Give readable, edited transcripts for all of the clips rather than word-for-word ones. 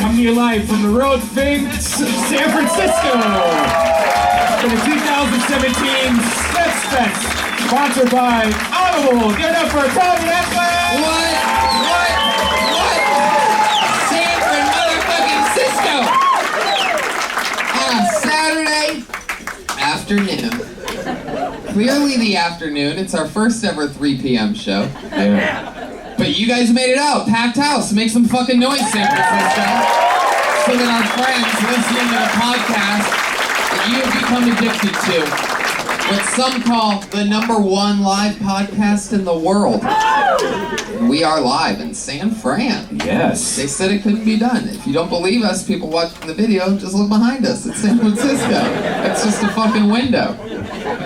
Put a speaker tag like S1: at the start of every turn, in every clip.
S1: Coming to you live from the road famed San Francisco for the 2017 Sketchfest, sponsored by Audible. Give it up for Tony Eckler!
S2: What? San Fran motherfucking Cisco! On a Saturday afternoon. Clearly the afternoon. It's our first ever 3 p.m. show.
S1: Yeah.
S2: But you guys made it out. Packed house. Make some fucking noise, San Francisco. So that our friends listening to the podcast that you have become addicted to, what some call the #1 live podcast in the world. We are live in San Fran.
S1: Yes.
S2: They said it couldn't be done. If you don't believe us, people watching the video, just look behind us. It's San Francisco. It's just a fucking window.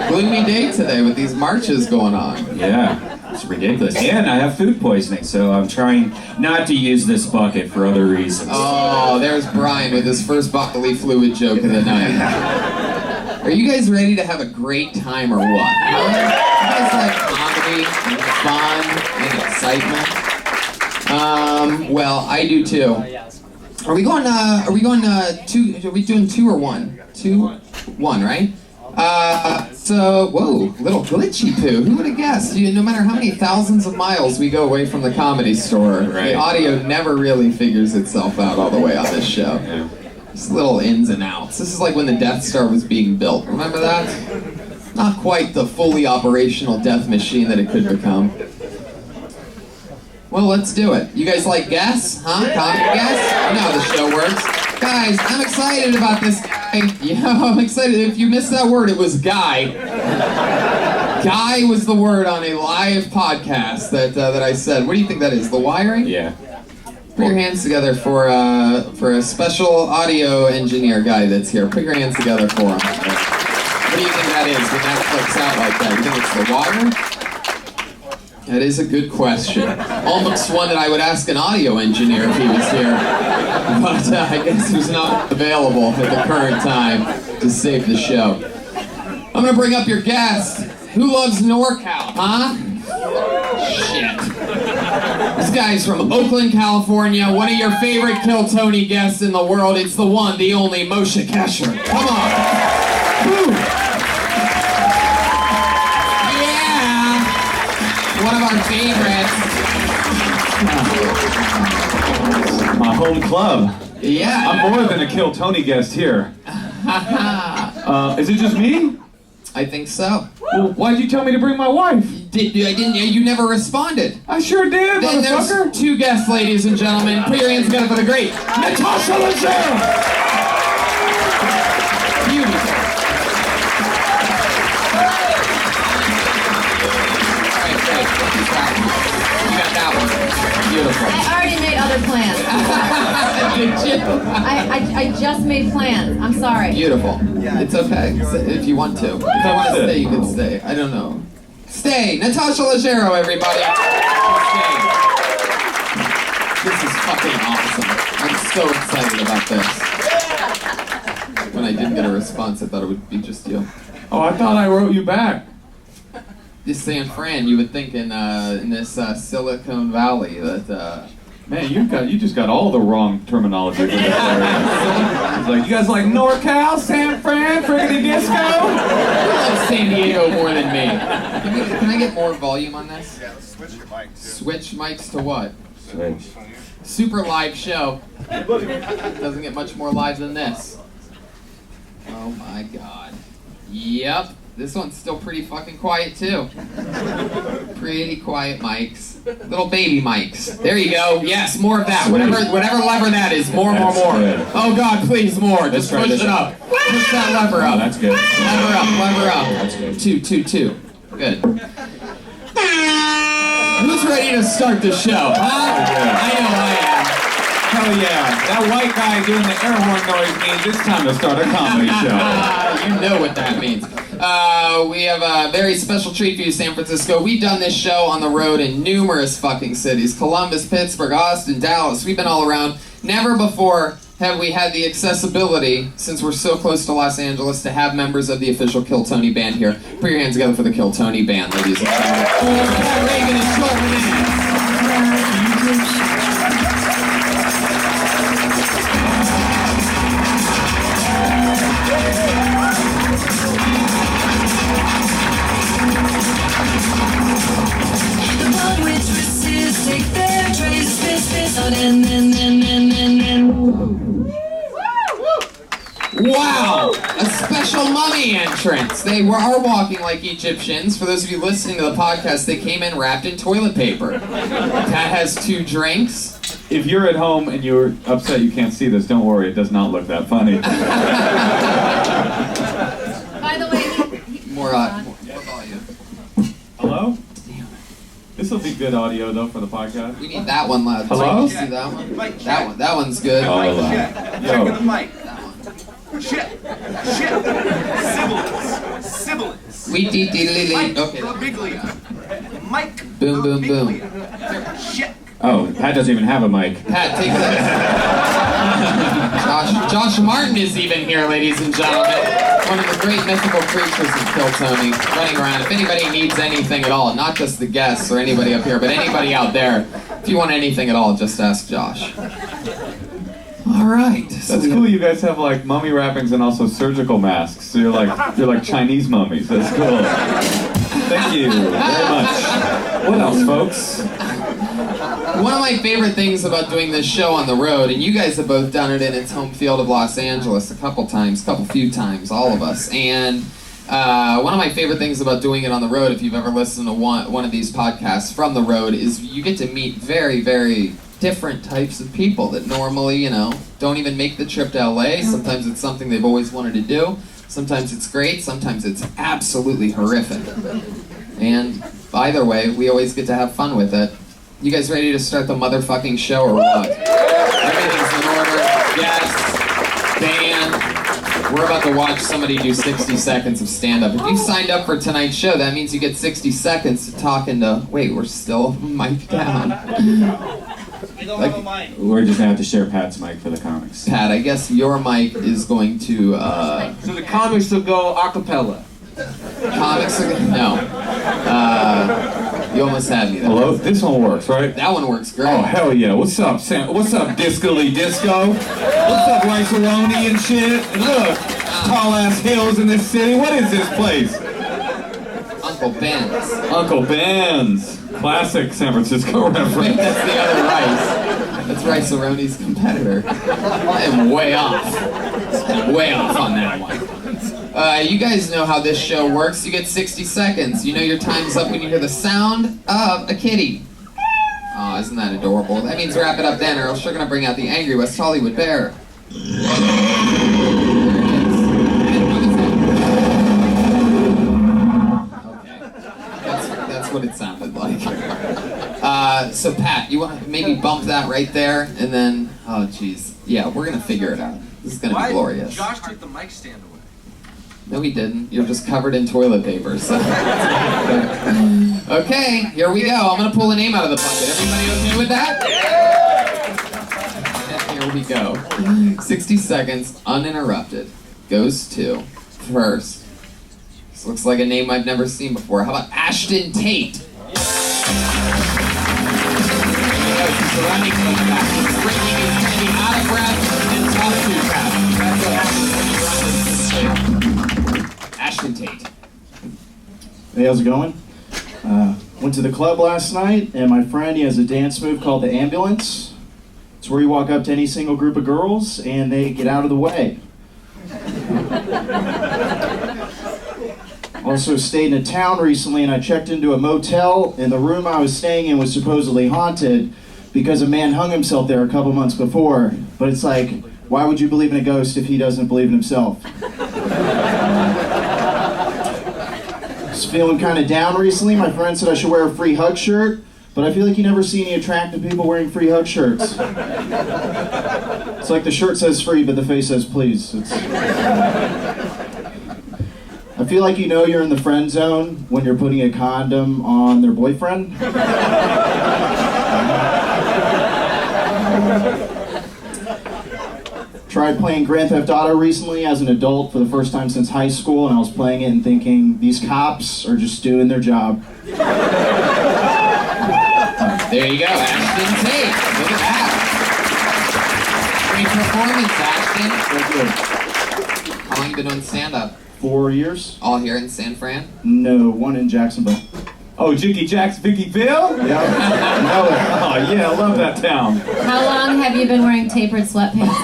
S2: Gloomy day today with these marches going on.
S1: Yeah. It's ridiculous. And I have food poisoning, so I'm trying not to use this bucket for other reasons.
S2: Oh, there's Brian with his first bodily fluid joke of the night. Are you guys ready to have a great time or what? Huh? You guys like comedy and fun and excitement? Well, I do too. Are we doing 2 or 1? 2, 1, right? Whoa, little glitchy poo. Who would have guessed? No matter how many thousands of miles we go away from the Comedy Store, the audio never really figures itself out all the way on this show.
S1: Yeah.
S2: Just little ins and outs. This is like when the Death Star was being built. Remember that? Not quite the fully operational death machine that it could become. Well, let's do it. You guys like guests? Huh? Comedy guests? You know how the show works. Guys, I'm excited about this guy. Yeah, I'm excited. If you missed that word, it was guy. Guy was the word on a live podcast that I said. What do you think that is? The wiring?
S1: Yeah.
S2: Put your hands together for a special audio engineer guy that's here. Put your hands together for him. What do you think that is when that clicks out like that? You think it's the wire? That is a good question. Almost one that I would ask an audio engineer if he was here. But I guess he's not available at the current time to save the show. I'm gonna bring up your guest. Who loves NorCal, huh? Shit. This guy's from Oakland, California. One of your favorite Kill Tony guests in the world. It's the one, the only Moshe Kasher. Come on. Woo. One of our favorites.
S1: My home club.
S2: Yeah.
S1: I'm more than a Kill Tony guest here. Is it just me?
S2: I think so.
S1: Well, why'd you tell me to bring my wife?
S2: You never responded.
S1: I sure did,
S2: Then
S1: motherfucker.
S2: there's 2 guests, ladies and gentlemen. Put your hands together for the great Natasha Leggero. Beautiful. You got that one. Beautiful.
S3: I already made other plans.
S2: Did you?
S3: I just made plans. I'm sorry.
S2: Beautiful. It's okay if you want to. If I want to stay, you can stay. I don't know. Stay. Natasha Leggero, everybody. Stay. This is fucking awesome. I'm so excited about this. When I didn't get a response, I thought it would be just you.
S1: Oh, I thought I wrote you back.
S2: This San Fran, you would think in this Silicon Valley that.
S1: Man, you just got all the wrong terminology for this area. It's like, you guys like NorCal, San Fran, friggity disco?
S2: You love San Diego more than me. Can I get more volume on this?
S4: Yeah, let's switch your mic too.
S2: Switch mics to what?
S1: Switch.
S2: Super live show. Doesn't get much more live than this. Oh my god. Yep. This one's still pretty fucking quiet too. Pretty quiet mics. Little baby mics. There you go. Yes, more of that. Whatever lever that is. More.
S1: Good.
S2: Oh god, please more. Just push it up. Push that lever up.
S1: Oh, that's good.
S2: Lever up.
S1: That's good.
S2: Two. Good. Who's ready to start the show? Huh?
S1: Yeah.
S2: I know I am.
S1: Hell yeah. That white guy doing the air horn noise means it's time to start a comedy show.
S2: You know what that means. We have a very special treat for you, San Francisco. We've done this show on the road in numerous fucking cities. Columbus, Pittsburgh, Austin, Dallas. We've been all around. Never before have we had the accessibility, since we're so close to Los Angeles, to have members of the official Kill Tony band here. Put your hands together for the Kill Tony band, ladies and gentlemen. Pat Reagan and Joel Hernandez.
S4: Take their trays, spit out, and
S2: Wow! A special mummy entrance. They are walking like Egyptians. For those of you listening to the podcast, they came in wrapped in toilet paper. Pat has 2 drinks.
S1: If you're at home and you're upset you can't see this, don't worry, it does not look that funny.
S3: By the way,
S2: More volume.
S1: Hello? This will be good audio though for the podcast.
S2: We need that one loud.
S1: Hello?
S2: See that one? That one. That one's good.
S1: Oh,
S5: Check
S1: yo.
S5: the mic.
S2: That one.
S5: Shit. Sibilance.
S2: We dee dee dee
S5: Mike
S2: dee. Okay.
S5: Birbiglia. Mike
S2: Boom, boom, boom.
S5: Birbiglia. Shit.
S1: Oh, Pat doesn't even have a mic.
S2: Pat, take that. Josh Martin is even here, ladies and gentlemen. One of the great mythical creatures of Kill Tony, running around. If anybody needs anything at all, not just the guests or anybody up here, but anybody out there, if you want anything at all, just ask Josh. All right.
S1: That's cool. You guys have like mummy wrappings and also surgical masks. So you're like Chinese mummies. That's cool. Thank you very much. What else, folks?
S2: One of my favorite things about doing this show on the road, and you guys have both done it in its home field of Los Angeles a few times, all of us. And one of my favorite things about doing it on the road, if you've ever listened to one of these podcasts from the road, is you get to meet very, very different types of people that normally, don't even make the trip to LA. Sometimes it's something they've always wanted to do. Sometimes it's great. Sometimes it's absolutely horrific. And either way, we always get to have fun with it. You guys ready to start the motherfucking show or what? Everything's in order. Yes. Band. We're about to watch somebody do 60 seconds of stand-up. If you signed up for tonight's show, that means you get 60 seconds to talk into... Wait, we're still mic down.
S5: We don't have a mic.
S1: We're just gonna have to share Pat's mic for the comics.
S2: Pat, I guess your mic is going to...
S5: So the comics will go a cappella.
S2: Comics are... No. You almost had me there.
S1: Hello? This one works, right?
S2: That one works great.
S1: Oh, hell yeah. What's up, Sam? What's up, Disco-ly Disco? What's up, Rice-A-Roni and shit? And look, tall-ass hills in this city. What is this place?
S2: Uncle Ben's.
S1: Uncle Ben's. Classic San Francisco
S2: Wait,
S1: reference.
S2: that's the other Rice. That's Rice-A-Roni's competitor. I am way off. I'm way off on that one. You guys know how this show works. You get 60 seconds. You know your time's up when you hear the sound of a kitty. Oh, isn't that adorable? That means wrap it up then, or else you're going to bring out the angry West Hollywood bear. There it is. Okay. That's what it sounded like. So Pat, you want to maybe bump that right there, and then, oh jeez. Yeah, we're going to figure it out. This is going to be glorious.
S5: Josh took the mic stand away.
S2: No, he didn't. You're just covered in toilet paper. So. Okay, here we go. I'm going to pull a name out of the bucket. Everybody okay with that? Yeah. Here we go. 60 seconds, uninterrupted. Goes to first. This looks like a name I've never seen before. How about Ashton Tate? There you go. She's surrounding him in the back. She's bringing his heavy out of breath and tough to breath. That's what happens when you run this. Ashton Tate.
S6: Hey, how's it going? Went to the club last night, and my friend, he has a dance move called the ambulance. It's where you walk up to any single group of girls, and they get out of the way. Also stayed in a town recently, and I checked into a motel, and the room I was staying in was supposedly haunted because a man hung himself there a couple months before. But it's like, why would you believe in a ghost if he doesn't believe in himself? Feeling kind of down recently. My friend said I should wear a free hug shirt, but I feel like you never see any attractive people wearing free hug shirts. It's like the shirt says free, but the face says please. I feel like you know you're in the friend zone when you're putting a condom on their boyfriend. Tried playing Grand Theft Auto recently as an adult for the first time since high school, and I was playing it and thinking, these cops are just doing their job.
S2: There you go, Ashton Tate. Look at that. Great performance, Ashton. How long you been doing stand-up?
S6: 4 years?
S2: All here in San Fran?
S6: No, one in Jacksonville.
S1: Oh, Jicky Jack's Vickyville?
S6: Yeah. No.
S1: Oh, yeah, I love that town.
S3: How long have you been wearing tapered sweatpants?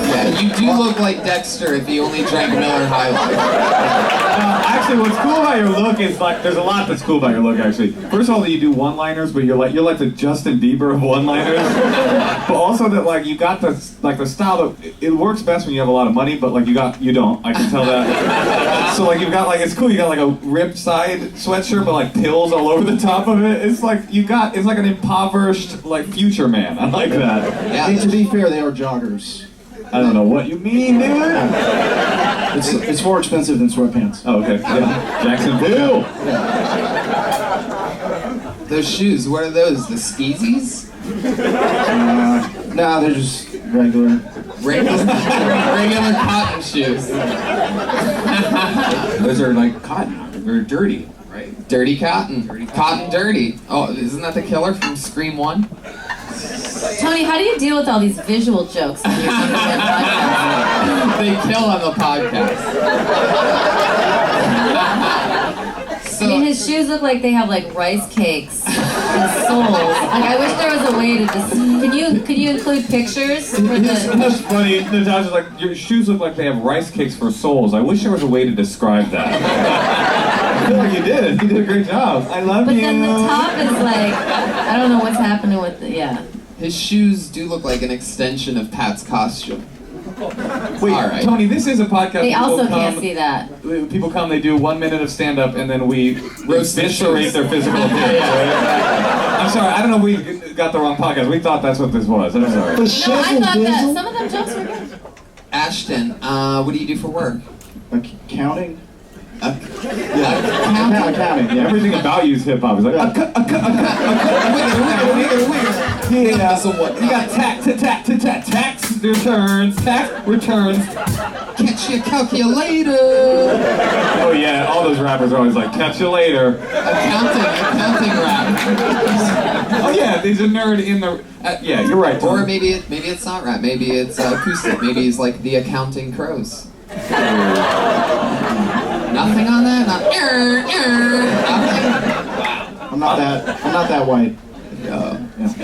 S2: Yeah, you do look like Dexter if you only drank Miller High Life.
S1: Actually, what's cool about your look is like there's a lot that's cool about your look. Actually, first of all, that you do one-liners, but you're like the Justin Bieber of one-liners. But also that like you got the style that it works best when you have a lot of money, but like you don't. I can tell that. So like you've got like it's cool. You got like a ripped side sweatshirt, but like pills all over the top of it. It's like it's like an impoverished like future man. I like that.
S2: Yeah,
S6: Hey, to be fair, they are joggers.
S1: I don't know what you mean, dude.
S6: It's more expensive than sweatpants.
S1: Oh, okay. Yeah. Jacksonville.
S2: those shoes, what are those? The Skeezies?
S6: Nah, they're just regular.
S2: Regular cotton shoes.
S1: Those are like cotton. They're dirty, right?
S2: Dirty cotton. Cotton dirty. Oh, isn't that the killer from Scream 1?
S3: Tony, how do you deal with all these visual jokes when you're doing a podcast?
S2: They kill on the podcast.
S3: I mean, his shoes look like they have like rice cakes and soles. Like, I wish there was a way to just. Could you include pictures for the?
S1: That's funny. Natasha's like, your shoes look like they have rice cakes for soles. I wish there was a way to describe that. I feel like you did. You did a great job. I love
S3: But
S1: you.
S3: then the top is like, I don't know what's happening with the, yeah.
S2: His shoes do look like an extension of Pat's costume.
S1: Wait,
S2: all right.
S1: Tony, this is a podcast.
S3: They
S1: People
S3: also
S1: come-
S3: can't see that.
S1: People come, they do 1 minute of stand-up, and then we
S2: Roast their
S1: eviscerate
S2: shoes.
S1: their physical appearance. Right? I'm sorry, I don't know if we got the wrong podcast. We thought that's what this was. I'm sorry.
S3: No, I thought that some of them jokes were good.
S2: Ashton, what do you do for work?
S6: Counting?
S2: Accounting?
S6: Yeah.
S1: Everything about you is hip-hop. It's like, yeah.
S2: So what?
S1: You got tax returns.
S2: Catch your calculator.
S1: Oh yeah, all those rappers are always like, catch you later.
S2: Accounting rap.
S1: Oh yeah, there's a nerd in the. Yeah, you're right.
S2: Or
S1: Tony.
S2: maybe it's not rap. Maybe it's acoustic. Maybe he's like the accounting crows. Nothing on that. Nothing.
S6: I'm not that white.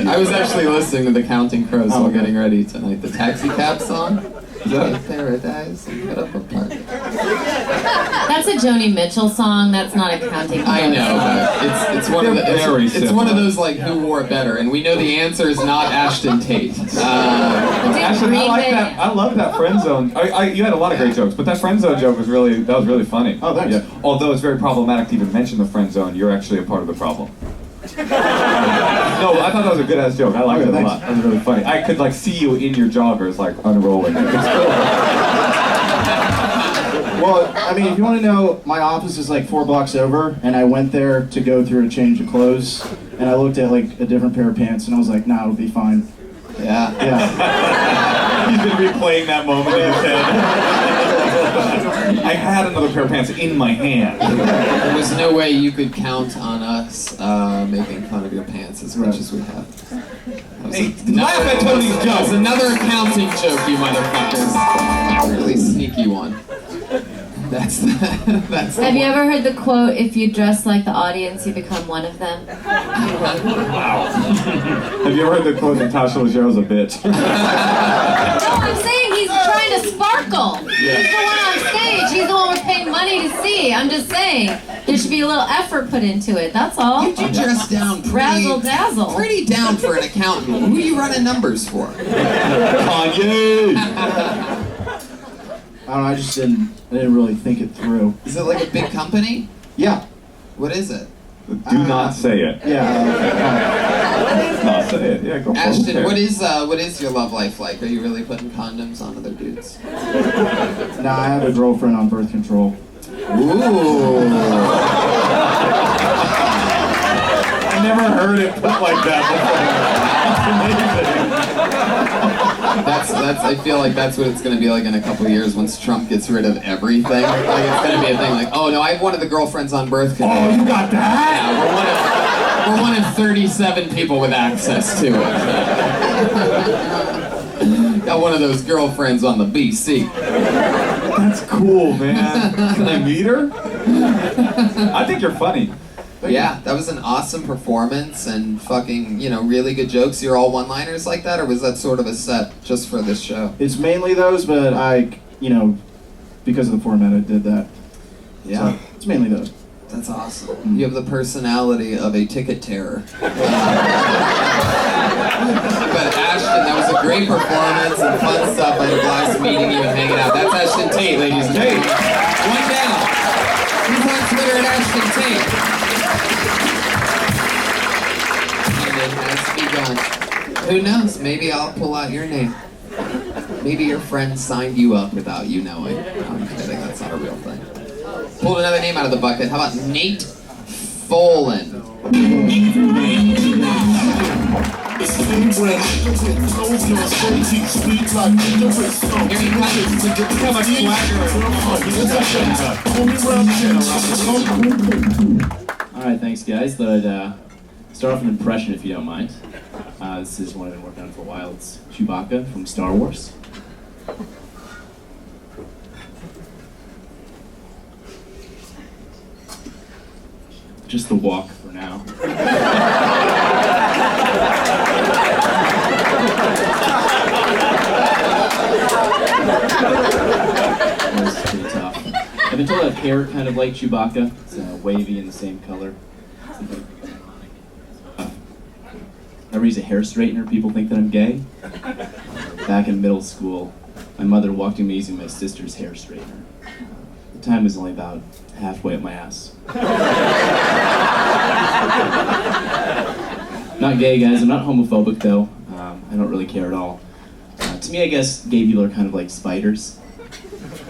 S2: I was actually listening to the Counting Crows while getting ready tonight. The Taxi Cab song. Paradise and put up a party.
S3: That's a Joni Mitchell song. That's not a Counting Crows
S2: I know,
S3: song.
S2: but it's one of the it's one of those like who wore better, and we know the answer is not Ashton Tate.
S3: Did
S1: Actually,
S3: Green
S1: I like
S3: Day-
S1: that. I love that friend zone. You had a lot of great jokes, but that friend zone joke was really funny.
S6: Oh, thanks.
S1: Yeah. Although it's very problematic to even mention the friend zone, you're actually a part of the problem. No, I thought that was a good ass joke. I liked it a
S6: thanks.
S1: lot. That was really funny. I could like see you in your joggers like unrolling.
S6: Well, I mean, if you want to know, my office is like 4 blocks over, and I went there to go through a change of clothes, and I looked at like a different pair of pants, and I was like, nah, it'll be fine.
S2: Yeah.
S6: Yeah.
S1: He's been replaying that moment in his head. I had another pair of pants in my hand.
S2: There was no way you could count on us making fun of your pants as much as we have.
S1: Hey, laugh at Tony's
S2: That was
S1: joke.
S2: another accounting joke, you motherfuckers. Really sneaky one. That's
S3: Have you ever heard the quote, if you dress like the audience, you become one of them?
S1: Have you ever heard the quote Natasha Leggero's a bitch?
S3: No, I'm saying he's trying to sparkle. He's the one on stage. He's the one we're paying money to see. I'm just saying, there should be a little effort put into it. That's all.
S2: You do dress down
S3: Razzle dazzle.
S2: pretty down for an accountant. Who are you running numbers for?
S1: Kanye!
S6: I don't know, I didn't really think it through.
S2: Is it like a big company?
S6: Yeah.
S2: What is it?
S1: Do not say it.
S6: Yeah.
S1: Not say it. Yeah, go for it.
S2: Ashton, what is your love life like? Are you really putting condoms on other dudes?
S6: Nah, I have a girlfriend on birth control.
S2: Ooh.
S1: I never heard it put like that before.
S2: That's I feel like that's what it's gonna be like in a couple of years once Trump gets rid of everything. Like it's gonna be a thing like, oh no, I have one of the girlfriends on birth control.
S1: Oh, you got that?
S2: Yeah, we're one of 37 people with access to it. Got one of those girlfriends on the BC.
S1: That's cool, man. Can I meet her? I think you're funny.
S2: Yeah, that was an awesome performance and fucking, really good jokes. You're all one-liners like that, or was that sort of a set just for this show?
S6: It's mainly those, but I, because of the format, I did that.
S2: Yeah.
S6: So, it's mainly those.
S2: That's awesome. You have the personality of a ticket terror. But Ashton, that was a great performance and fun stuff. I had a blast meeting you and hanging out. That's Ashton Tate, ladies and gentlemen. One down. He's on Twitter at Ashton Tate. And it has begun. Who knows? Maybe I'll pull out your name. Maybe your friend signed you up without you knowing. No, I'm kidding. That's not a real thing. Pulled another name out of the bucket. How about Nate Folan?
S7: Alright, thanks guys. Thought I'd start off with an impression if you don't mind. This is one I've been working on for a while. It's Chewbacca from Star Wars. Just the walk for now. That's pretty tough. I've been told I have hair kind of like Chewbacca. It's wavy and the same color. Whenever I use a hair straightener, people think that I'm gay. Back in middle school, my mother walked in me using my sister's hair straightener. The time was only about halfway up my ass. Not gay, guys. I'm not homophobic, though. I don't really care at all. To me, I guess gay people are kind of like spiders.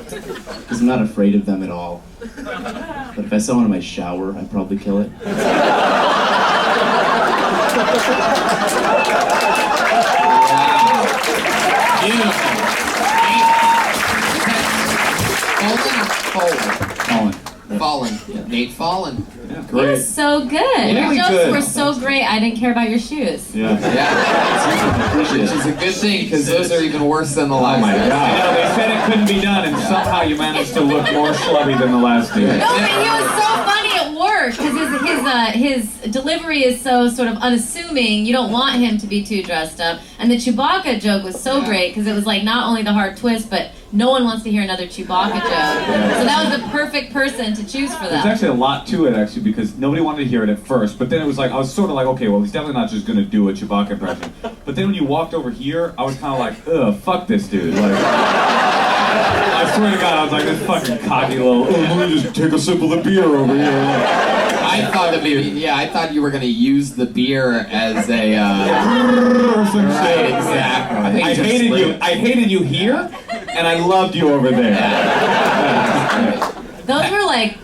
S7: Because I'm not afraid of them at all. But if I saw one in my shower, I'd probably kill it.
S2: Beautiful. Fallen. Nate Fallen.
S7: Yeah.
S3: It was so good. Your
S1: Really
S3: jokes
S1: good.
S3: were so great. I didn't care about your shoes.
S1: Yeah.
S2: Yeah. Which is a good thing, because those are even worse than the
S1: Oh
S2: last
S1: my
S2: guys.
S1: god. I know, they said it couldn't be done, and somehow you managed to look more schlubby than the last dude.
S3: No, but he was so funny at work because his delivery is so sort of unassuming. You don't want him to be too dressed up. And the Chewbacca joke was so great because it was like not only the hard twist, but no one wants to hear another Chewbacca joke. So that was the perfect person to choose for
S1: There's
S3: that.
S1: actually a lot to it, actually, because nobody wanted to hear it at first, but then it was like, I was sort of like, okay, well, he's definitely not just going to do a Chewbacca impression. But then when you walked over here, I was kind of like, ugh, fuck this dude. Like, I swear to God, I was like, this fucking cocky little, let me just take a sip of the beer over here.
S2: I thought you were going to use the beer as a,
S1: Or some
S2: right,
S1: shit.
S2: exactly.
S1: I hated you here, and I loved you over there.
S3: Those were like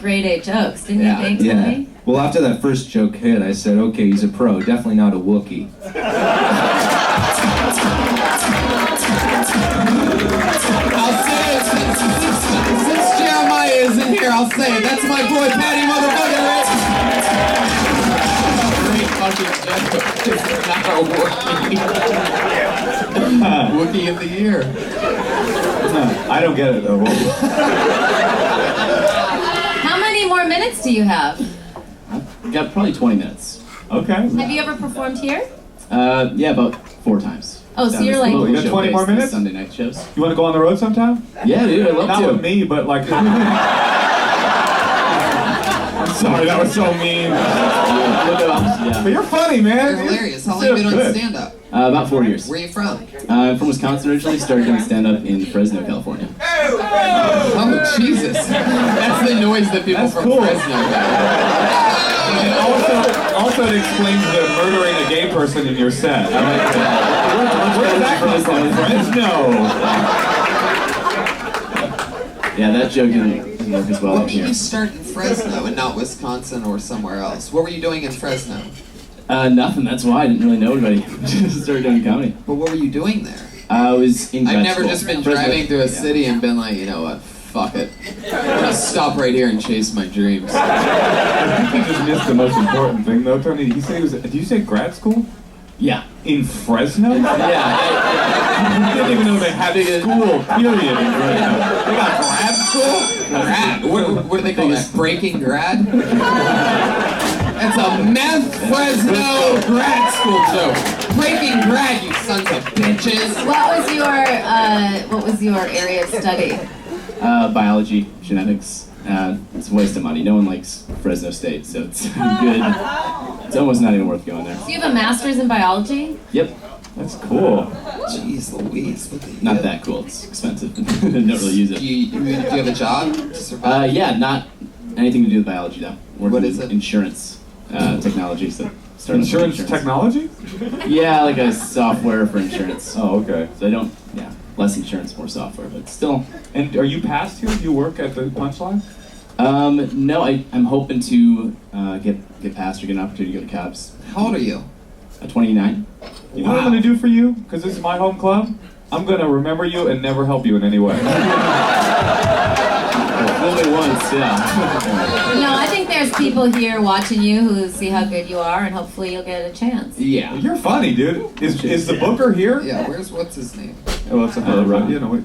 S3: grade A jokes, didn't you think,
S8: Yeah.
S3: Tony?
S8: Well, after that first joke hit, I said, okay, he's a pro. Definitely not a Wookiee.
S2: I'll say it since Jeremiah isn't here. I'll say it. That's my boy Patty motherfucker. Great fucking joke. It's not a Wookiee. Wookiee of the year.
S1: I don't get it, though.
S3: How many more minutes do you have?
S7: I've got probably 20 minutes.
S1: Okay.
S3: Have you ever performed here?
S7: Yeah, about 4 times.
S3: Oh, so
S7: Down
S3: you're
S7: this
S3: like-
S7: local
S1: You got 20 more
S7: showcase, these
S1: minutes?
S7: Sunday night shows.
S1: You want to go on the road sometime?
S7: Yeah, dude, I'd love
S1: Not
S7: to.
S1: with me, but like... I'm sorry, that was so mean.
S7: Yeah.
S1: But you're funny, man.
S2: You're hilarious. How long have you been on
S1: Good.
S2: stand-up?
S7: About 4 years.
S2: Where are you from?
S7: I'm from Wisconsin originally, started doing stand-up in Fresno, California.
S2: Oh, Jesus. That's the noise that people
S1: That's
S2: from
S1: cool.
S2: Fresno make.
S1: Also, it explains the murdering a gay person in your set. I like that. Where's that come from? Fresno.
S7: Yeah, that joke didn't work as well
S2: What
S7: up
S2: made
S7: here.
S2: you start in Fresno and not Wisconsin or somewhere else? What were you doing in Fresno?
S7: Nothing. That's why I didn't really know anybody. Just started doing comedy.
S2: But what were you doing there?
S7: I was in.
S2: I've
S7: grad
S2: never
S7: school.
S2: just been
S7: Fresno.
S2: driving through a
S7: Yeah.
S2: city and been like, you know what, fuck it. I'm gonna stop right here and chase my dreams.
S1: I think he just missed the most important thing, though, Tony. He said he was. Did you say grad school?
S7: Yeah.
S1: In Fresno?
S7: Yeah.
S1: I didn't even know they had school, period, in Fresno. They got grad school?
S2: Grad? What do they call that? Breaking grad? That's a meth Fresno grad school joke. Breaking grad, you sons of bitches.
S3: What was your area of study?
S7: Biology, genetics. It's a waste of money. No one likes Fresno State, so it's good. It's almost not even worth going there.
S3: Do you have a master's in biology?
S7: Yep.
S1: That's cool.
S2: Jeez Louise. What the
S7: Not that cool. It's expensive. Don't really use
S2: Do
S7: it.
S2: you have a job to survive?
S7: Yeah, not anything to do with biology though. Working
S2: What is
S7: in
S2: it?
S7: Insurance technology. So started with
S1: Insurance technology?
S7: Yeah, like a software for insurance.
S1: Oh, okay.
S7: So I don't. Yeah, less insurance, more software, but still.
S1: And are you past here? Do you work at the Punchline?
S7: No, I'm hoping to get past or get an opportunity to go to Cavs.
S2: How old are you?
S7: 29.
S1: You know what I'm gonna do for you? Because this is my home club? I'm gonna remember you and never help you in any way.
S7: Only once, yeah.
S3: No, I think there's people here watching you who see how good you are, and hopefully you'll get a chance.
S7: Yeah.
S1: You're funny, dude. Is the booker here?
S2: Yeah, what's his name?
S1: Oh, it's you know,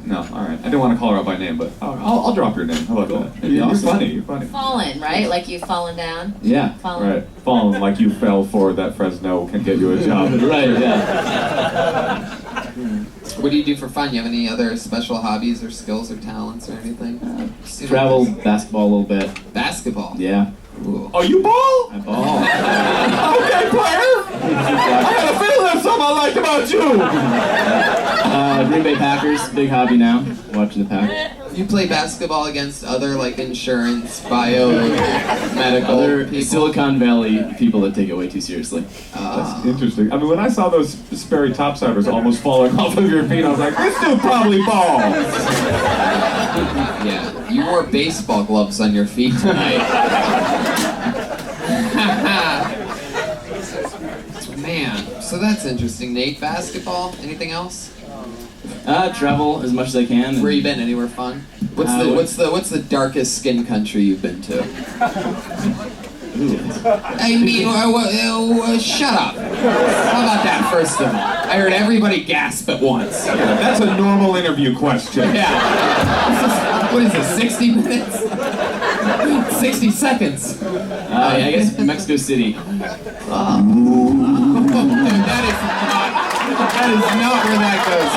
S1: no, all right. I didn't want to call her out by name, but I'll drop your name. How about that?
S7: That'd be
S1: You're
S7: awesome.
S1: funny. You're funny.
S3: Fallen, right? Like you've fallen down.
S7: Yeah.
S3: Fallen.
S1: Right. Fallen like you fell for that Fresno can get you a job.
S7: Right, yeah.
S2: What do you do for fun? You have any other special hobbies or skills or talents or anything?
S7: Travel, basketball a little bit.
S2: Basketball.
S7: Yeah.
S2: Ooh.
S1: Oh, you ball?
S7: I ball.
S1: Okay, player. I got a feeling there's something I liked about you.
S7: Green Bay Packers, big hobby now. Watching the Pack.
S2: You play basketball against other like insurance, bio, medical
S7: Other
S2: people.
S7: Silicon Valley people that take it way too seriously.
S1: That's interesting. I mean, when I saw those Sperry topsiders almost falling off of your feet, I was like, this dude probably balls.
S2: Yeah, you wore baseball gloves on your feet tonight. Man, so that's interesting. Nate, basketball. Anything else?
S7: Travel as much as I can.
S2: Where you been? Anywhere fun? What's the darkest skin country you've been to? I mean, shut up. How about that, first of all? I heard everybody gasp at once.
S1: Yeah, that's a normal interview question.
S2: Yeah. What is this, 60 minutes? 60 seconds.
S7: I guess Mexico City.
S2: That is not where that goes,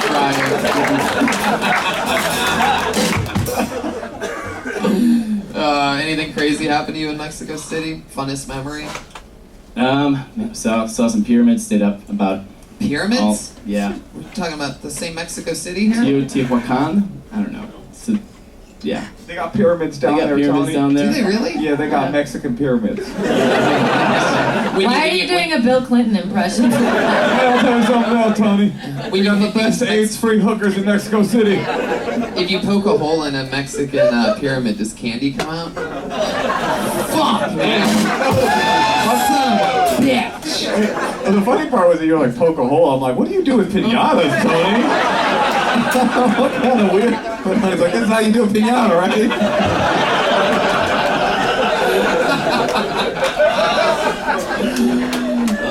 S2: Brian. Anything crazy happen to you in Mexico City? Funnest memory?
S7: Saw some pyramids, stayed up about
S2: Pyramids?
S7: yeah.
S2: We're talking about the same Mexico City here?
S7: Teotihuacan? I don't know. Yeah.
S1: They got pyramids
S7: They
S1: down
S7: got
S1: there,
S7: pyramids
S1: Tony.
S7: down there.
S2: Do they really?
S1: Yeah, they got Mexican pyramids.
S3: Why are you doing a Bill Clinton impression?
S1: I'll tell you something else, Tony.
S2: We
S1: got the best AIDS-free hookers in Mexico City.
S2: If you poke a hole in a Mexican pyramid, does candy come out? Fuck, man. Son of a bitch.
S1: And the funny part was that you're like, poke a hole. I'm like, what do you do with pinatas, Tony? What kind of weird? But I was like, that's how you do a pinata, right?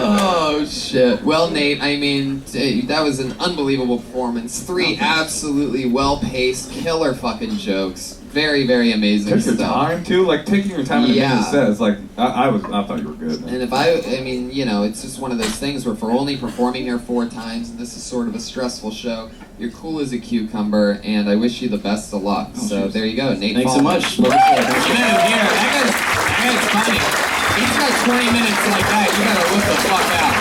S2: Oh shit. Well, Nate, I mean, that was an unbelievable performance. 3 absolutely well-paced, killer fucking jokes. Very, very amazing
S1: Took your
S2: stuff.
S1: time too, like taking your time in the
S2: Yeah.
S1: set. It's like I thought you were good. Man.
S2: And if I mean, you know, it's just one of those things where for only performing here 4 times, and this is sort of a stressful show, you're cool as a cucumber, and I wish you the best of luck. So there you go, Nate.
S7: Thanks so
S2: Fallon.
S7: much.
S2: Get him here. That guy's funny. He's got 20 minutes like that. You gotta look the fuck out.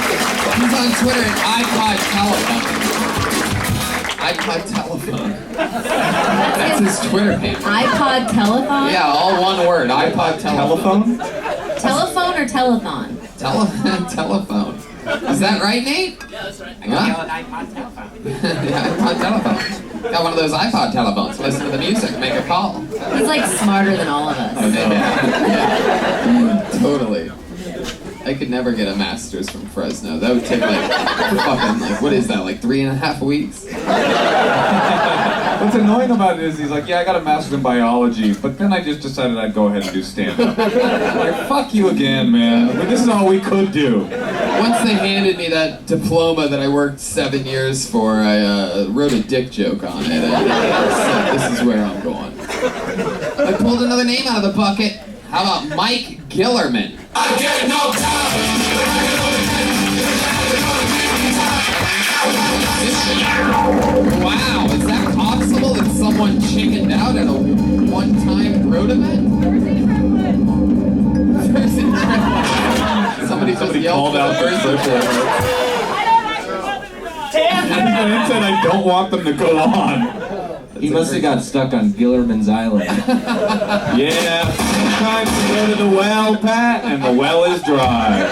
S2: He's on Twitter at iPod Telephone. That's his Twitter handle.
S3: iPod telephone?
S2: Yeah, all one word. iPod Telephone.
S3: Telephone or telethon?
S2: Telephone. Is that right, Nate?
S5: Yeah, that's right.
S2: I got an iPod telephone. Yeah, iPod telephone. Got one of those iPod telephones. Listen to the music, make a call.
S3: He's like smarter than all of us.
S2: Yeah. Totally. I could never get a master's from Fresno. That would take like fucking like what is that, like 3.5 weeks?
S8: What's annoying about it is he's like, yeah, I got a master's in biology, but then I just decided I'd go ahead and do stand-up. Like, fuck you again, man. But this is all we could do.
S2: Once they handed me that diploma that I worked 7 years for, I wrote a dick joke on it, and I said, this is where I'm going. I pulled another name out of the bucket. How about Mike Gillerman? I get no time. Wow, is that possible that someone chickened out at a one-time road event? Somebody
S8: called out the triple. And said, I don't want them to go on. He must have got stuck on Gillerman's Island. Yeah, sometimes you go to the well, Pat, and the well is dry.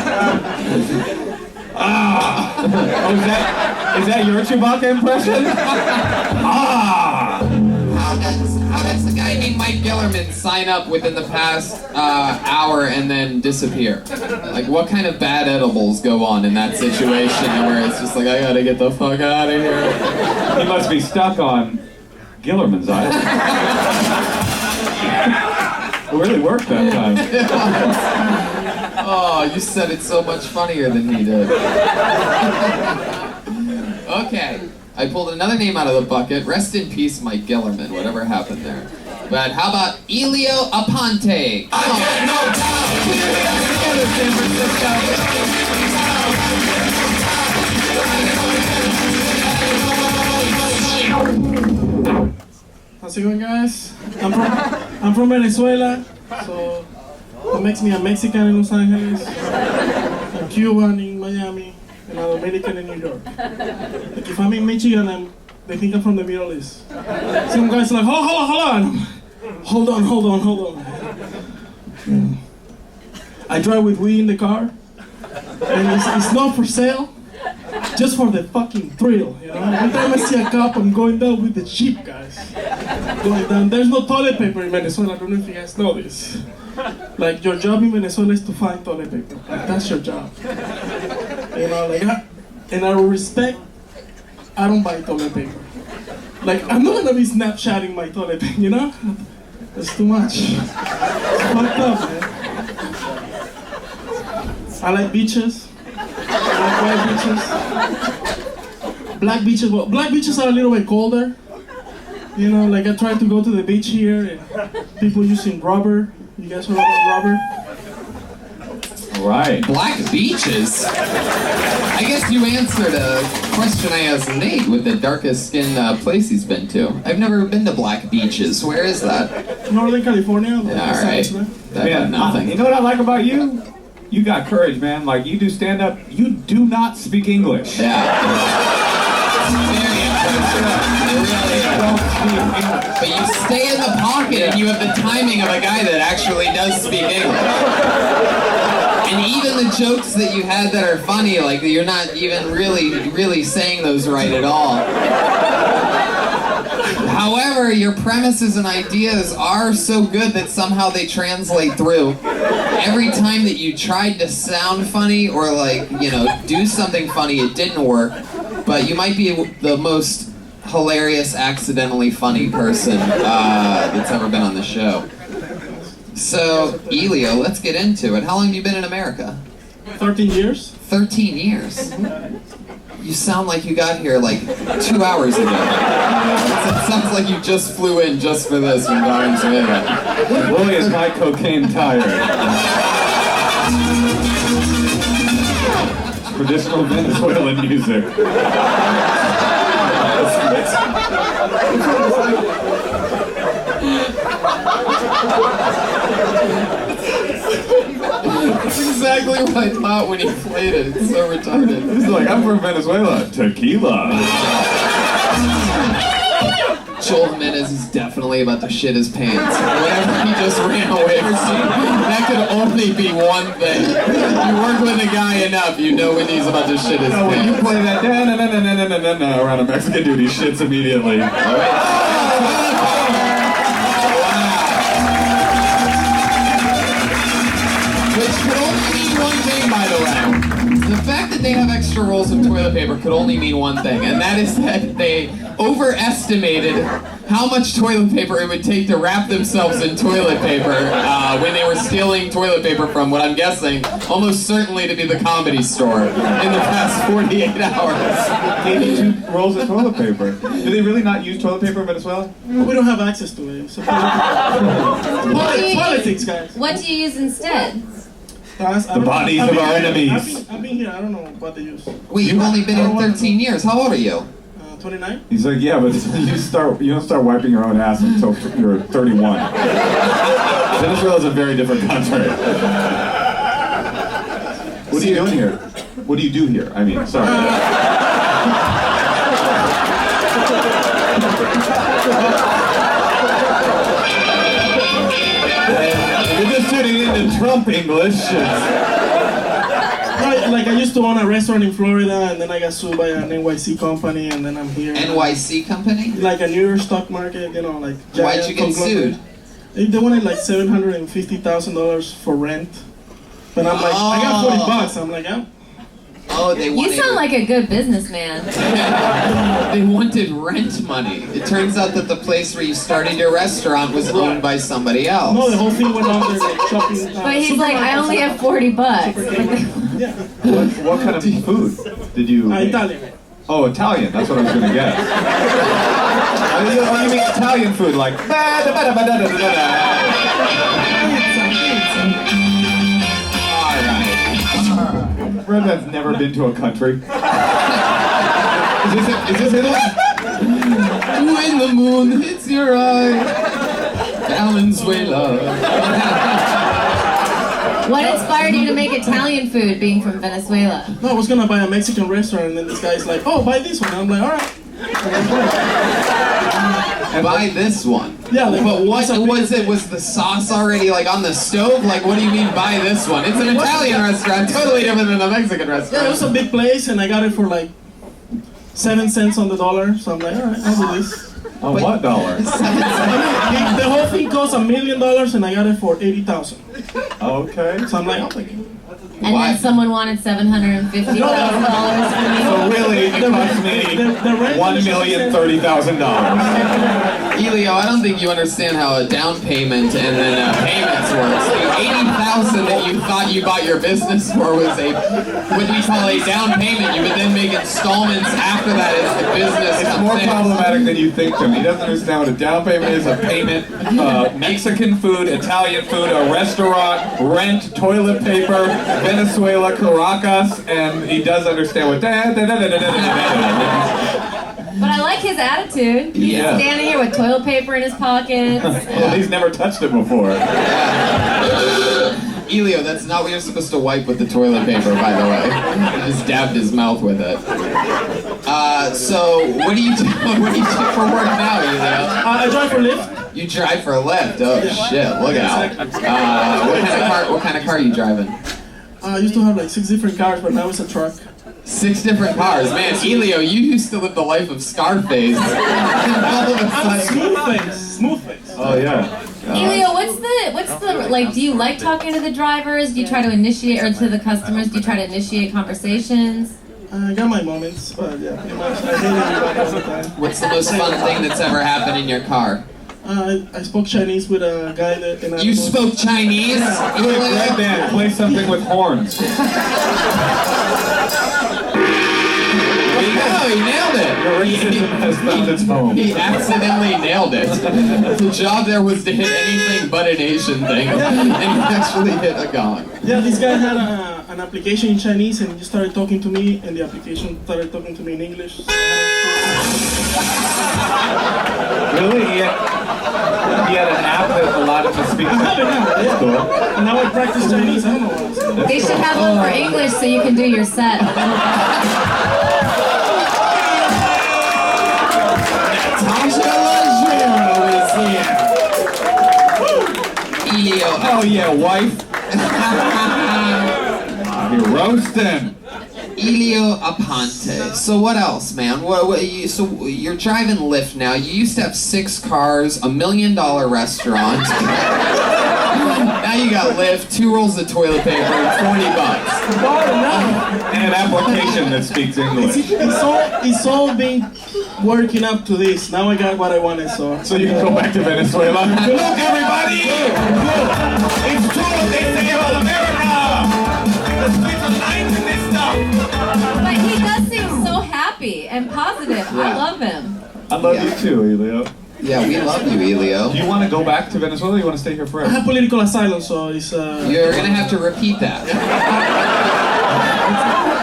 S8: Ah! Oh, is that your Chewbacca impression? Ah!
S2: How does the guy named Mike Gillerman sign up within the past hour and then disappear? Like, what kind of bad edibles go on in that situation where it's just like, I gotta get the fuck out of here?
S8: He must be stuck on Gillerman's Island. It really worked that time.
S2: Oh, you said it so much funnier than he did. Okay, I pulled another name out of the bucket. Rest in peace, Mike Gillerman, whatever happened there. But how about Elio Aponte? Come on. Together, San Francisco.
S9: How's it going, guys? I'm from Venezuela, so what makes me a Mexican in Los Angeles, a Cuban in Miami, and a Dominican in New York. Like if I'm in Michigan, they think I'm from the Middle East. Some guys are like, hold on. Hold on. I drive with weed in the car, and it's not for sale. Just for the fucking thrill, you know? Every time I see a cop, I'm going down with the Jeep, guys. Going down. There's no toilet paper in Venezuela. I don't know if you guys know this. Like, your job in Venezuela is to find toilet paper. Like, that's your job. You know, like, and out of respect, I don't buy toilet paper. Like, I'm not gonna be Snapchatting my toilet paper, you know? That's too much. It's fucked up, man. I like beaches. White beaches. Black beaches. Well, black beaches are a little bit colder. You know, like I tried to go to the beach here and people using rubber. You guys heard about rubber?
S8: Right.
S2: Black beaches? I guess you answered a question I asked Nate with the darkest skin place he's been to. I've never been to Black Beaches. Where is that?
S9: Northern California.
S2: Yeah, all right.
S8: Man,
S2: nothing.
S8: You know what I like about you? You got courage, man. Like, you do stand-up, you do not speak English.
S2: Yeah. Very impressive. It really is. But you stay in the pocket and you have the timing of a guy that actually does speak English. And even the jokes that you had that are funny, like you're not even really saying those right at all. However, your premises and ideas are so good that somehow they translate through. Every time that you tried to sound funny or like, you know, do something funny, it didn't work. But you might be the most hilarious, accidentally funny person that's ever been on the show. So, Elio, let's get into it. How long have you been in America?
S9: 13 years.
S2: 13 years? You sound like you got here like 2 hours ago. It sounds like you just flew in just for this from Venezuela.
S8: Boy, is my cocaine tired. Traditional Venezuelan music.
S2: That's exactly what I thought when he played it. It's so retarded.
S8: He's like, I'm from Venezuela. Tequila.
S2: Joel Jimenez is definitely about to shit his pants. Whatever he just ran away from, that could only be one thing. You work with a guy enough, you know when he's about to shit his
S8: No, when you
S2: pants.
S8: play that na around a Mexican dude, he shits immediately.
S2: Which could only mean one thing, by the way. The fact that they have extra rolls of toilet paper could only mean one thing, and that is that they overestimated how much toilet paper it would take to wrap themselves in toilet paper when they were stealing toilet paper from what I'm guessing, almost certainly to be the Comedy Store in the past 48 hours.
S8: 82 rolls of toilet paper. Do they really not use toilet paper in Venezuela?
S9: We don't have access to it. So politics, guys.
S3: What do you use instead?
S9: Guys,
S8: The bodies of our enemies.
S9: I've been here. I don't know what they use.
S2: Wait, you've only been here 13 years. How old are you?
S9: 29.
S8: He's like, yeah, but you don't start wiping your own ass until you're 31. Venezuela is a very different country. What are you doing here? What do you do here? I mean, sorry. If you're just tuning into Trump English,
S9: Like I used to own a restaurant in Florida, and then I got sued by an NYC company, and then I'm here.
S2: NYC company?
S9: Like a New York stock market, you know, like.
S2: Why'd you get sued?
S9: They wanted like $750,000 for rent, but I'm like, I got $40. I'm like, yeah.
S2: Oh, they
S3: You
S2: wanted...
S3: sound like a good businessman.
S2: They wanted rent money. It turns out that the place where you started your restaurant was owned by somebody else.
S9: No, the whole thing went under like shopping.
S3: But he's like, I only have $40.
S9: Yeah.
S8: what kind of food did you make?
S9: Italian.
S8: Oh, Italian. That's what I was gonna guess. Oh, you mean Italian food, like. Redman's never been to a country. Is this Italy?
S2: When the moon hits your eye, Valenzuela.
S3: What inspired you to make Italian food, being from Venezuela?
S9: No, I was gonna buy a Mexican restaurant, and then this guy's like, "Oh, buy this one." And I'm like, "All right."
S2: Buy this one.
S9: Yeah, like,
S2: But what was it? Was the sauce already like on the stove? Like, what do you mean buy this one? It's an Italian restaurant, totally different than a Mexican
S9: Yeah, it
S2: restaurant.
S9: was a big place, and I got it for like 7 cents on the dollar. So I'm like, all right, I'll do this.
S8: On what dollar?
S9: The whole thing cost $1 million, and I got it for 80,000.
S8: Okay.
S9: So I'm like, I'll take it.
S3: And then someone wanted $750,000
S8: So
S3: from me.
S8: really, it cost me $1,030,000.
S2: Elio, I don't think you understand how a down payment and then payments works. The $80,000 that you thought you bought your business for was what we call a down payment. You would then make installments after that as the business
S8: It's
S2: comes
S8: more
S2: in.
S8: problematic than you think, Tim. He doesn't understand what a down payment is, a payment, Mexican food, Italian food, a restaurant, rent, toilet paper, Venezuela, Caracas, and he does understand what
S3: But I like his attitude. He's
S2: Yeah.
S3: standing here with toilet paper in his pockets.
S8: Well, he's never touched it before.
S2: Elio, that's not what you're supposed to wipe with the toilet paper, by the way. He just dabbed his mouth with it. So, what do you do? What do you do for work now, Elio?
S9: I drive for Lyft.
S2: You drive for a Lyft. Oh shit! Look out. What kind of car are you driving?
S9: I used to have like 6 different cars, but now it's a truck.
S2: 6 different cars, man. Elio, you used to live the life of Scarface. And all of a
S9: I'm
S2: sudden-
S9: smooth face.
S8: Oh, yeah.
S3: Elio, what's the like? Do you like talking to the drivers? Do you try to initiate, or to the customers? Do you try to initiate conversations?
S9: I got my moments, but yeah, pretty much. I hate everybody all the time.
S2: What's the most fun thing that's ever happened in your car?
S9: I spoke Chinese with a guy that. And
S2: You spoke Chinese?
S8: Red band, play something with horns.
S2: There you go, he nailed it.
S8: Racism has found its home.
S2: He accidentally nailed it. The job there was to hit anything but an Asian thing, and he actually hit a gong.
S9: Yeah, this guy had an application in Chinese, and he started talking to me, and the application started talking to me in English.
S8: Really? He had an app that allowed him to speak.
S9: I have it now, yeah.
S8: Cool.
S9: And now I practice Chinese. I don't know what I'm saying.
S3: They should have one for English so you can do your set.
S2: Tasha Elio.
S8: Oh yeah, wife. You're roasting.
S2: Elio Aponte. So what else, man? So you're driving Lyft now. You used to have 6 cars, $1 million restaurant. Now you got Lyft, 2 rolls of toilet paper, and $40.
S8: And an application that speaks English.
S9: It's all been working up to this. Now I got what I wanted, so
S8: You can go back to Venezuela. Look, everybody! Look! It's true what they say about America! The streets are lined in this stuff!
S3: But he does seem so happy and positive. I love him.
S8: I love
S2: Yeah.
S8: you too, Elio.
S2: Yeah, we love you, Elio.
S8: Do you want to go back to Venezuela or you want to stay here
S9: I
S8: forever?
S9: have political asylum, so it's
S2: You're gonna have to repeat that.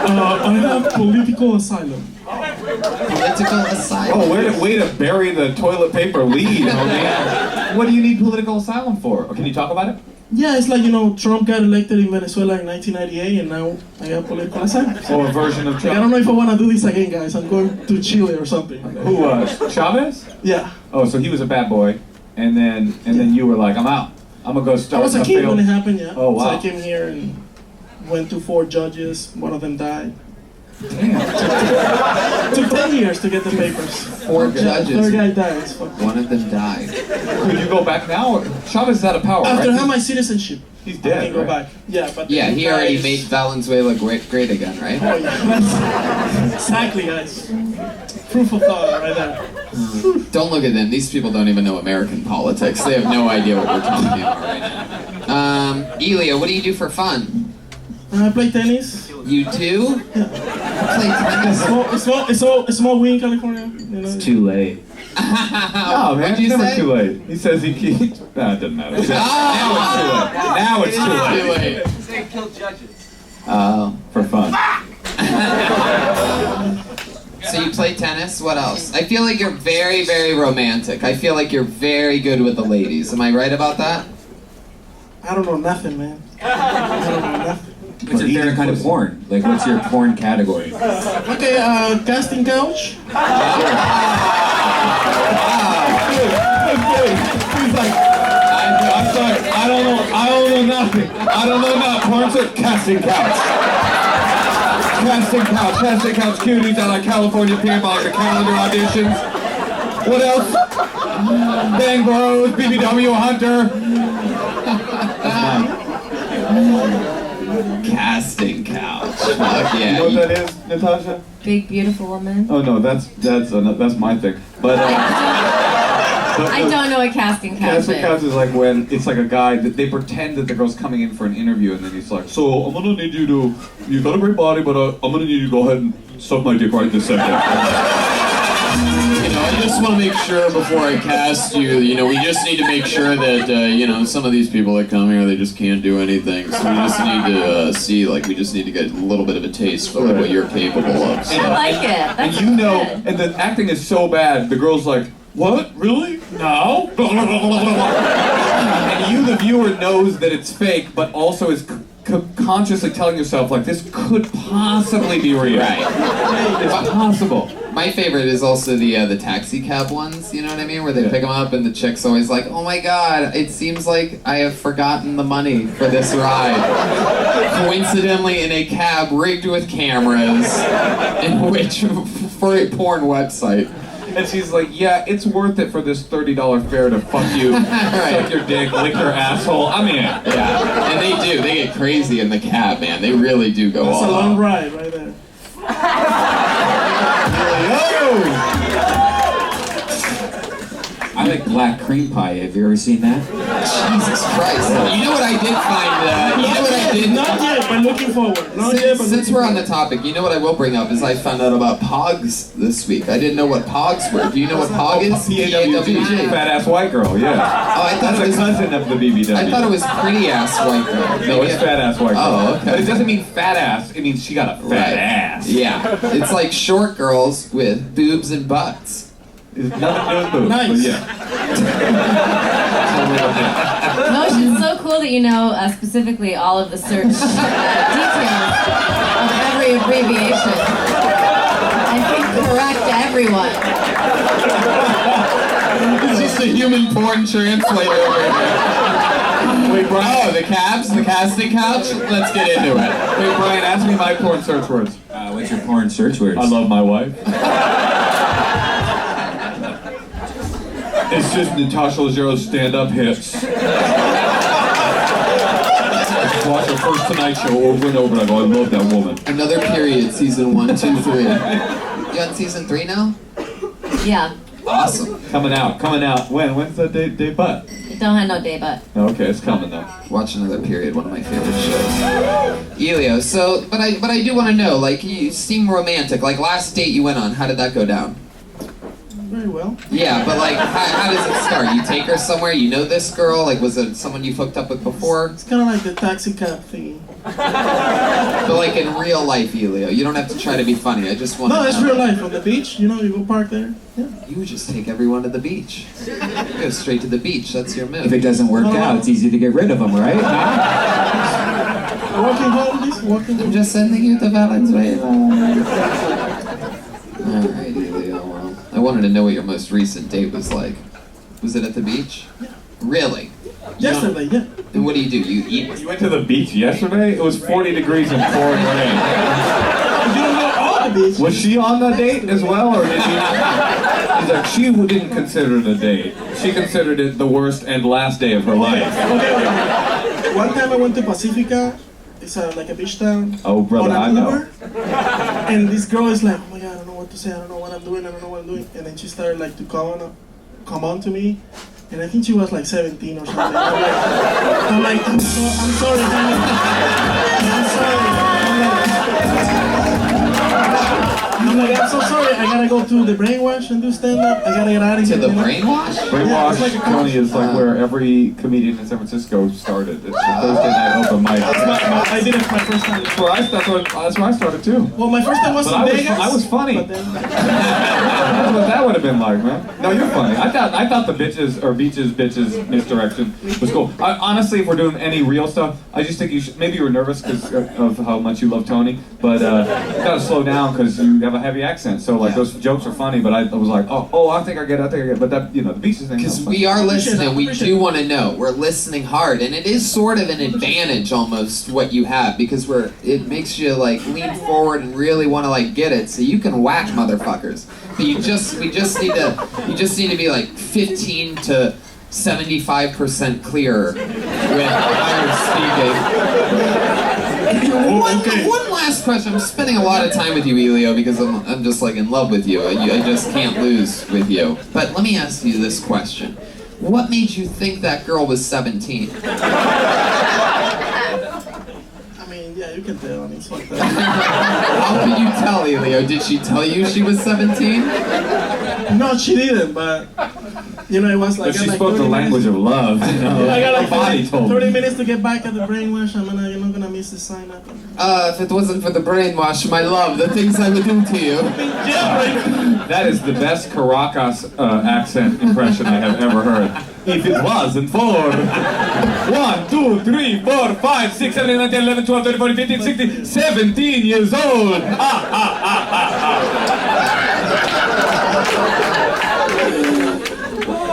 S9: I have political asylum.
S2: Political asylum.
S8: Oh, way to bury the toilet paper lead, homie. What do you need political asylum for? Or can you talk about it?
S9: Yeah, it's like, Trump got elected in Venezuela in 1998, and now I got political asylum.
S8: Or a version of
S9: Like, I don't
S8: Trump?
S9: know if I want to do this again, guys. I'm going to Chile or something.
S8: Who was? Chavez?
S9: Yeah.
S8: Oh, so he was a bad boy, and then you were like, I'm out. I'm gonna go
S9: I
S8: start
S9: was a
S8: a
S9: kid when it
S8: field.
S9: happened, yeah.
S8: Oh, wow.
S9: So I came here and went to 4 judges. One of them died.
S8: Damn.
S9: Took 10 years to get the papers.
S2: 4
S9: Third
S2: judges.
S9: guy died. It's fucked.
S2: One of them died.
S8: Could you go back now? Or- Chavez is out of power,
S9: After I
S8: right?
S9: have my citizenship,
S8: He's
S9: I
S8: dead,
S9: can go
S8: right?
S9: back. Yeah, but
S2: Yeah, he already
S9: guys-
S2: made Valenzuela great again, right?
S9: Oh, yeah. That's exactly, guys. Proof of thought right there.
S2: Don't look at them. These people don't even know American politics. They have no idea what we're talking about right now. Elio, what do you do for fun?
S9: I play tennis.
S2: You too? Play tennis?
S9: It's small win in California.
S7: It's too late.
S8: No, man,
S2: What'd you
S8: it's never
S2: say?
S8: too late. He says he keeps... Nah, it doesn't matter. Now it's too late. Now it's too late.
S5: Say kill judges.
S8: For fun.
S2: So you play tennis? What else? I feel like you're very, very romantic. I feel like you're very good with the ladies. Am I right about that?
S9: I don't know nothing, man. I don't know nothing.
S10: What's your favorite kind of porn? Like, what's your porn category?
S9: Okay, casting couch.
S8: He's like, I'm sorry, I don't know nothing. I don't know nothing. Porn's a casting couch. Casting couch cuties out of California PM, like the calendar auditions. What else? Bang Bros, BBW Hunter.
S2: Casting couch. Fuck
S8: You
S2: yeah.
S8: know what that is, Natasha?
S3: Big, beautiful woman.
S8: Oh no, that's my thing. But
S3: I don't know what casting couch
S8: casting
S3: is.
S8: couch is like when it's like a guy that they pretend that the girl's coming in for an interview, and then he's like, "So I'm gonna need you got a great body, but I'm gonna need you to go ahead and suck my dick right this second."
S1: I just want to make sure before I cast you, we just need to make sure that, some of these people that come here, they just can't do anything. So we just need to see, we just need to get a little bit of a taste for what you're capable of. So.
S3: I like it.
S8: And
S3: That's
S8: you know,
S3: good.
S8: and the acting is so bad, the girl's like, "What? Really? No?" And you, the viewer, knows that it's fake, but also is consciously telling yourself, this could possibly be real.
S2: Right.
S8: It's possible.
S2: My favorite is also the taxi cab ones, you know what I mean? Where they pick them up and the chick's always like, "Oh my god, it seems like I have forgotten the money for this ride." Coincidentally in a cab rigged with cameras, in which, for a porn website.
S8: And she's like, "Yeah, it's worth it for this $30 fare to fuck you, suck your dick, lick your asshole. I'm in."
S2: Yeah, and they do. They get crazy in the cab, man. They really do go
S9: That's
S2: all
S9: a long
S2: out.
S9: ride right there.
S10: I like black cream pie. Have you ever seen that?
S2: Jesus Christ. You know what I did find, you know what I did?
S9: Not yet, but looking forward. Not yet, but
S2: Since
S9: looking
S2: we're on
S9: forward.
S2: the topic, you know what I will bring up is I found out about Pogs this week. I didn't know what Pogs were. Do you know what Pog is?
S8: P-A-W-G, fat ass white girl, yeah.
S2: Oh, I thought
S8: That's
S2: it
S8: a
S2: was.
S8: cousin of the BBW.
S2: I thought it was pretty ass white girl.
S8: No, it's fat ass white girl.
S2: Oh, okay.
S8: But it doesn't mean fat ass, it means she got a fat
S2: Right.
S8: ass.
S2: Yeah, it's like short girls with boobs and butts.
S8: It's nothing to do with boobs,
S9: Nice.
S8: but yeah.
S3: No, it's so cool that you know specifically all of the search details of every abbreviation. I think correct everyone.
S2: It's just a human porn translator over here.
S8: Wait, Brian.
S2: Oh, the casting couch? Let's get into it.
S8: Wait, Brian, ask me my porn search words.
S10: What's your porn search words?
S8: I love my wife. It's just Natasha Leggero's stand-up hits. I watch her first Tonight Show over and over, and I go, I love that woman.
S2: Another period, season 1, 2, 3. You on season 3 now?
S3: Yeah.
S2: Awesome.
S8: Coming out. When? When's the debut?
S3: It don't have no day, but.
S8: Okay, it's coming though.
S2: Watch another period, one of my favorite shows. Elio, so, but I do want to know, like, you seem romantic. Like, last date you went on, how did that go down?
S9: Very well.
S2: Yeah, but like, how does it start? You take her somewhere, you know this girl? Like, was it someone you've hooked up with before?
S9: It's kind of like the taxi cab thingy.
S2: But like in real life, Elio, you don't have to try to be funny. I just want to
S9: No,
S2: know.
S9: it's real life. On the beach, you know, you go park there. Yeah.
S2: You would just take everyone to the beach. You go straight to the beach. That's your move.
S10: If it doesn't work out, it's easy to get rid of them, right?
S9: Walking home, walking home.
S2: I'm just sending you to Valenzuela. Alright, Elio. Well, I wanted to know what your most recent date was like. Was it at the beach?
S9: Yeah.
S2: Really?
S9: Yesterday, yeah.
S2: And what do? You eat?
S8: You went to the beach yesterday? It was 40 degrees and pouring rain.
S9: You don't go on the beach.
S8: Was she on the date as well, or did you? He's like, she didn't consider it a date. She considered it the worst and last day of her life.
S9: Okay. One time I went to Pacifica. It's like a beach town.
S8: Oh, brother,
S9: on an
S8: I know.
S9: Uber. And this girl is like, oh my god, I don't know what to say. I don't know what I'm doing. I don't know what I'm doing. And then she started like to come on to me. And I think she was like 17 or something. I'm like, I'm sorry, honey. I'm so sorry. I gotta go to the brainwash and do stand-up. I gotta get out of here.
S2: To the brainwash?
S8: Brainwash
S9: it's like a
S8: County is like where every comedian in San Francisco started. It's the Thursday night open mic.
S9: I did it my first time.
S8: That's where I started too.
S9: Well, my first time was
S8: But
S9: in Vegas.
S8: I was funny.
S9: But then,
S8: That's what that would have been like, man. No, you're funny. I thought the bitches misdirection was cool. Honestly, if we're doing any real stuff, I just think you should. Maybe you were nervous because of how much you love Tony, but you gotta slow down because you have a heavy accent. So like those jokes are funny, but I was like, I think I get it. But that, the beaches thing.
S2: Because we are listening, we do want to know. We're listening hard, and it is sort of an advantage almost what you have because it makes you like lean forward and really want to like get it, so you can whack motherfuckers. But you just need to be like 15 to 75% clearer when I'm speaking. One last question. I'm spending a lot of time with you, Elio, because I'm just like in love with you. I just can't lose with you. But let me ask you this question. What made you think that girl was 17?
S9: I mean, yeah, you can tell. I mean, it's like that.
S2: How could you tell, Elio? Did she tell you she was 17?
S9: No, she didn't, but it was like.
S8: But she
S9: like
S8: spoke the
S9: 30
S8: language
S9: minutes.
S8: of love.
S9: I got like
S8: Her body told
S9: 30
S8: me.
S9: minutes to get back at the brainwash. You're not gonna miss the sign up.
S2: If it wasn't for the brainwash, my love, the things I would do to you.
S8: That is the best Caracas accent impression I have ever heard. If it wasn't for 1, 2, 3, 4, 5, 6, 7, 8, 9, 10, 11, 12, 13, 14, 15, 16, 17 years old.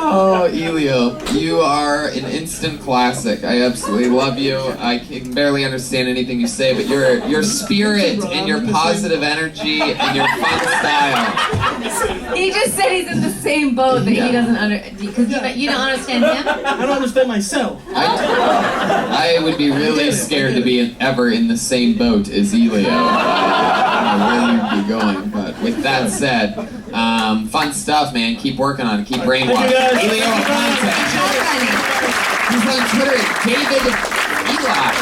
S2: Oh, Elio, you are an instant classic. I absolutely love you. I can barely understand anything you say, but your spirit and your positive energy and your fun style.
S3: He just said he's in the same boat that he doesn't because you don't understand him.
S9: I don't understand myself.
S2: I would be really scared to be ever in the same boat as Elio. I don't know where you'd be going, but with that said, fun stuff, man. Keep working on it. Keep brainwashing. Elio Aponte. He's on Twitter. David Eli.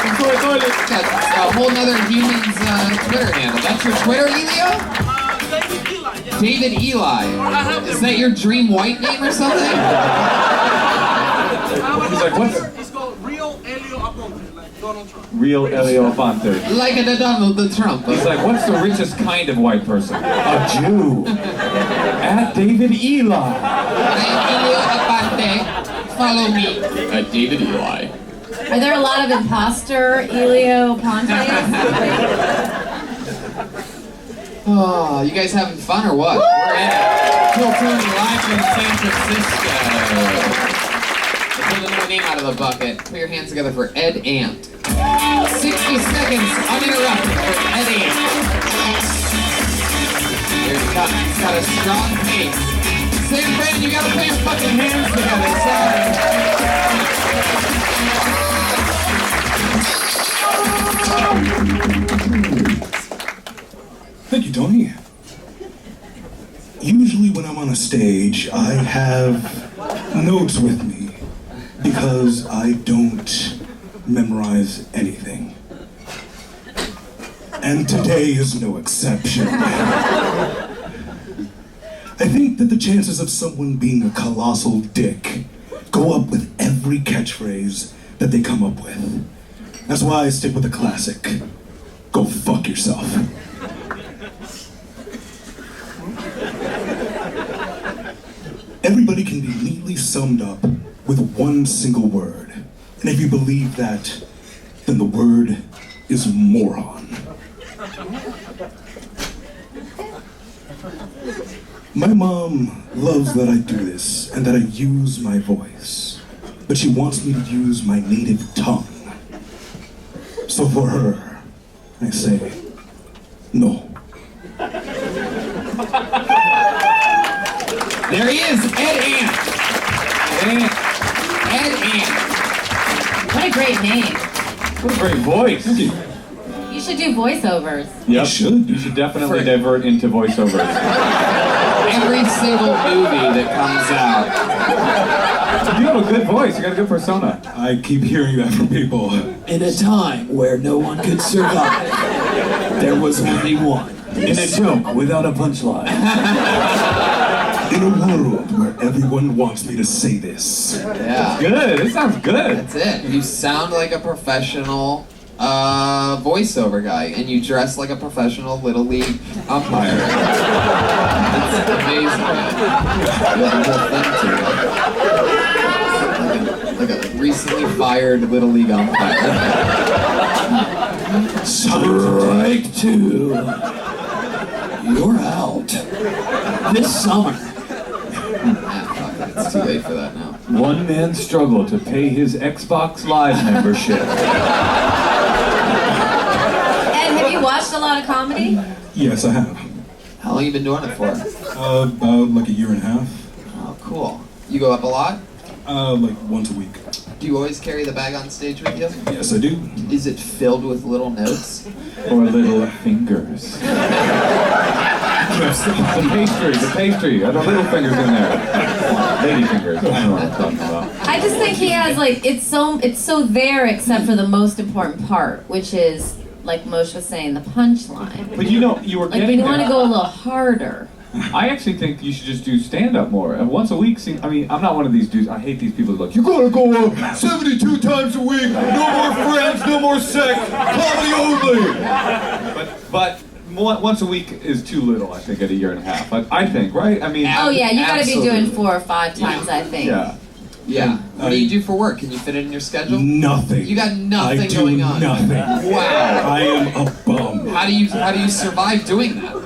S2: That's a whole nother human's Twitter handle. That's your Twitter, Elio? David Eli. Is that your dream white name or something?
S8: He's like, what's
S5: It's called Real Elio Aponte, like Donald Trump.
S8: real Elio Aponte?
S2: Like a Donald Trump.
S8: He's like, what's the richest kind of white person? A Jew. At David Eli.
S2: I'm Elio Aponte. Follow me. At David Eli.
S3: Are there a lot of imposter Elio Pontes?
S2: Oh, you guys having fun or what? We're at Kill Tony live from San Francisco. your name out of the bucket. Put your hands together for Ed Ant. 60 seconds uninterrupted for Ed Ant. Here he comes. He's got a strong pace. Sam Brandon, you gotta put your fucking hands together.
S11: Thank you, Tony. Usually when I'm on a stage, I have notes with me because I don't memorize anything. And today is no exception. I think that the chances of someone being a colossal dick go up with every catchphrase that they come up with. That's why I stick with the classic. Go fuck yourself. Everybody can be neatly summed up with one single word. And if you believe that, then the word is moron. My mom loves that I do this and that I use my voice, but she wants me to use my native tongue. So for her, I say, no.
S2: There he is, Ed Ant. Ed Ant.
S3: What a great name.
S8: What a great voice.
S3: You should do voiceovers.
S8: Yep. You should definitely divert into voiceovers.
S2: Every single movie that comes out.
S8: You have a good voice. You got a good persona.
S11: I keep hearing that from people.
S12: In a time where no one could survive, there was only one.
S11: In a joke without a punchline. In a world where everyone wants me to say this.
S2: Yeah.
S8: Good. It sounds good.
S2: That's it. You sound like a professional voiceover guy, and you dress like a professional Little League umpire. It's amazing, man. You have a whole thing to it. Like a recently fired Little League umpire.
S12: Strike two. You're out. This summer.
S2: It's too late for that now.
S8: One man struggled to pay his Xbox Live membership.
S3: Ed, have you watched a lot of comedy?
S11: Yes, I have.
S2: How long have you been doing it for?
S11: About like a year and a half.
S2: Oh, cool. You go up a lot?
S11: Like once a week.
S2: Do you always carry the bag on stage with you?
S11: Yes, I do.
S2: Is it filled with little notes?
S8: Or little fingers. The pastry. Are the little fingers in there? Lady fingers. I don't know what I'm talking about.
S3: I just think he has like it's so there except for the most important part, which is like Moshe was saying, the punchline.
S8: But you know, you were
S3: Like
S8: getting
S3: you want to
S8: there.
S3: go a little harder.
S8: I actually think you should just do stand-up more. And once a week, I mean, I'm not one of these dudes. I hate these people that look, you gotta go 72 times a week, no more friends, no more sex, comedy only. But once a week is too little, I think, at a year and a half. I think, right? I mean,
S3: Oh yeah, you got to be
S2: absolutely.
S3: doing 4 or 5 times, I think.
S8: yeah.
S2: Yeah. What do you do for work? Can you fit it in your schedule?
S11: Nothing.
S2: You got nothing
S11: I do
S2: going on.
S11: Nothing.
S2: Wow.
S11: I am a bum.
S2: How do you survive doing that?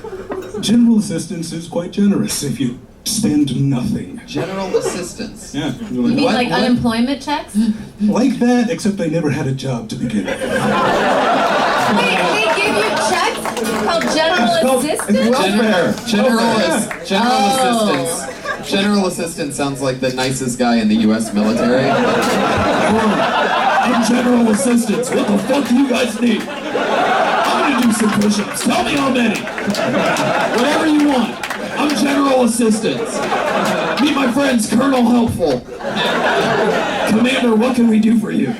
S11: General assistance is quite generous if you spend nothing.
S2: General assistance.
S11: Yeah.
S3: You mean
S2: What?
S3: like unemployment checks?
S11: Like that, except I never had a job to begin with.
S3: Wait, they give you checks called general assistance?
S2: General
S3: Oh.
S2: assistance. General assistant sounds like the nicest guy in the U.S. military.
S12: I'm general assistance. What the fuck do you guys need? I'm gonna do some push-ups. Tell me how many. Whatever you want. I'm general assistance. Meet my friends, Colonel Helpful. Commander, what can we do for you?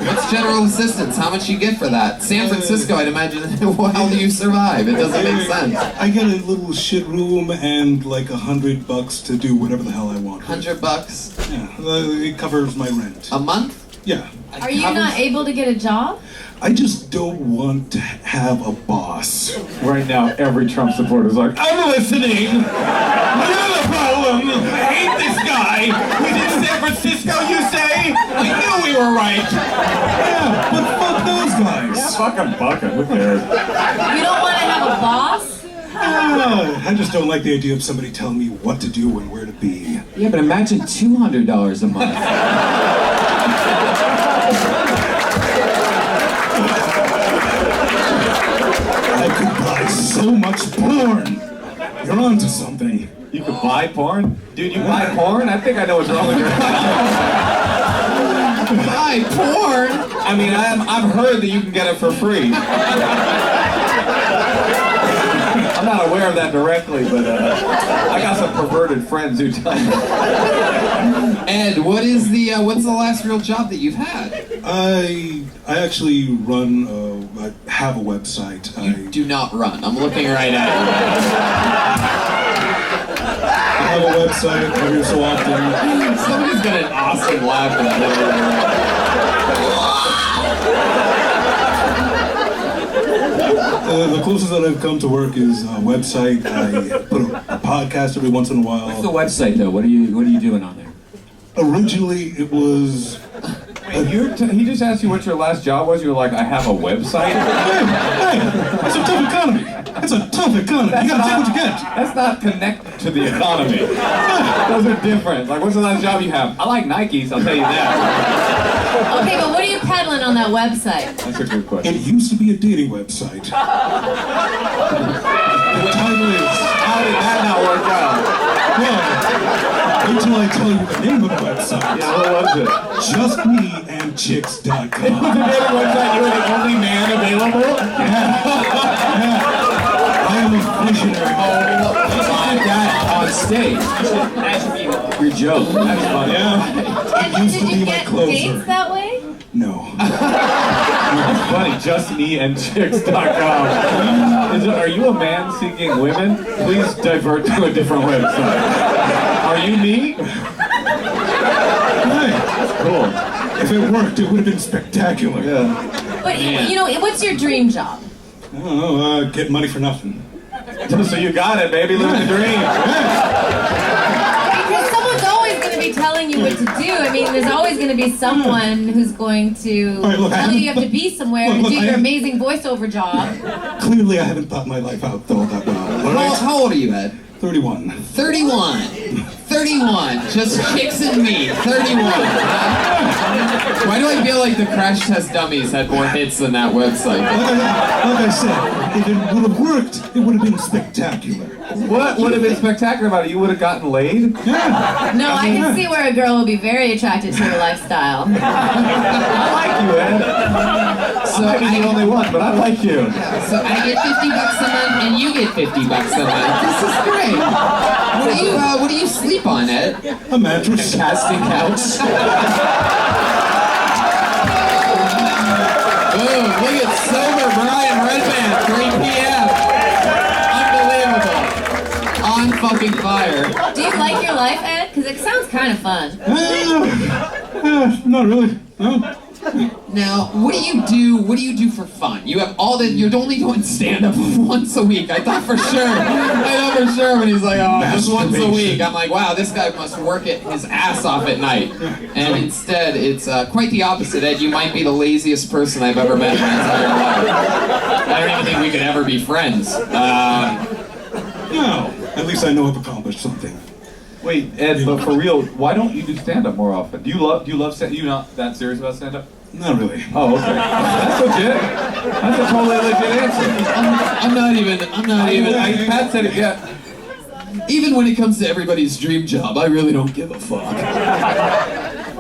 S2: What's general assistance? How much you get for that? San Francisco, I'd imagine. How do you survive? It doesn't make sense.
S11: I get a little shit room and like $100 to do whatever the hell I want.
S2: $100
S11: Yeah, it covers my rent.
S2: a month?
S11: Yeah.
S3: Are you not able to get a job?
S11: I just don't want to have a boss.
S8: Right now, every Trump supporter is like, I'm listening! You're the problem! I hate this guy! He's in San Francisco, you say? We knew we were right!
S11: Yeah, but fuck those guys.
S8: Fucking bucket, who cares?
S3: You don't want to have a boss?
S11: I just don't like the idea of somebody telling me what to do and where to be.
S10: Yeah, but imagine $200 a month.
S11: I could buy so much porn. You're onto something.
S8: You could buy porn? Dude, you buy porn? I think I know what's wrong with your
S2: Buy porn?
S8: I mean, I've heard that you can get it for free. I'm not aware of that directly, but I got some perverted friends who tell me.
S2: Ed, what's the last real job that you've had?
S11: I actually run. I have a website.
S2: You do not run. I'm looking right at
S11: I have a website every so often.
S2: Somebody's got an awesome laugh in that.
S11: The closest that I've come to work is a website. I put a podcast every once in a while.
S10: What's the website though? What are you doing on there?
S11: Originally, it was.
S8: Wait, he just asked you what your last job was. You were like, I have a website.
S11: Hey, it's a tough economy. It's a tough economy. You gotta take what you get.
S8: That's not connected to the economy. Those are different. Like, what's the last job you have? I like Nikes. I'll tell you that.
S3: Okay, but what are you peddling on that website?
S8: That's a good question.
S11: It used to be a dating website. The title is.
S8: How did that not work out?
S11: Well, wait till I tell you the name of the website.
S8: Yeah, what was it?
S11: JustMeandChicks.com.
S8: The name of the website, you were the only man available?
S11: I am a visionary.
S10: You did that on stage. That should be your joke. That's funny.
S11: Yeah.
S3: And
S11: used
S3: did
S11: to be
S3: you
S11: my
S3: get
S11: closer.
S3: dates that way?
S11: No.
S8: That's funny. JustMeandChicks.com. Are you a man seeking women? Please divert to a different website. Are you me?
S11: Hey,
S8: That's cool.
S11: if it worked, it would have been spectacular.
S8: Yeah.
S3: But you know, what's your dream job?
S11: I don't know, get money for nothing.
S8: So you got it, baby. Living the dream.
S3: Because someone's always going to be telling you what to do. I mean, there's always going to be someone who's going to
S11: All right, look,
S3: tell you have to be somewhere and do your amazing voiceover job.
S11: Clearly, I haven't thought my life out all that well. All right?
S2: How old are you, Ed?
S11: 31.
S2: 31. 31. Just chicks and me. 31. Why do I feel like the Crash Test Dummies had more hits than that website?
S11: Like I said, if it would have worked, it would have been spectacular.
S8: What would have been spectacular about it? You would have gotten laid?
S11: Yeah.
S3: No, I can see where a girl will be very attracted to your lifestyle.
S8: I like you, Ed.
S2: So
S8: I might be the only one, but I like you.
S2: So I get $50 a month and you get $50 a month. This is great. What do you sleep on, Ed?
S11: A mattress.
S2: Casting couch. Boom! Look at sober Brian Redband, 3 p.m. Unbelievable. On fucking fire.
S3: Do you like your life, Ed? Because it sounds kind of fun.
S11: Not really. No.
S2: Now, what do you do for fun? You have all this, you're only doing stand-up once a week. I thought for sure when he's like, oh, just once a week. I'm like, wow, this guy must work his ass off at night. And instead, it's quite the opposite, Ed. You might be the laziest person I've ever met in my entire life. I don't even think we could ever be friends.
S11: No. At least I know I've accomplished something.
S8: Wait, Ed, but for real, why don't you do stand-up more often? Do you love stand-up? You not that serious about stand-up?
S11: Not really.
S8: Oh, okay. That's legit. That's a totally legit answer.
S2: I'm not even.
S8: Pat said it, yeah.
S2: Even when it comes to everybody's dream job, I really don't give a fuck.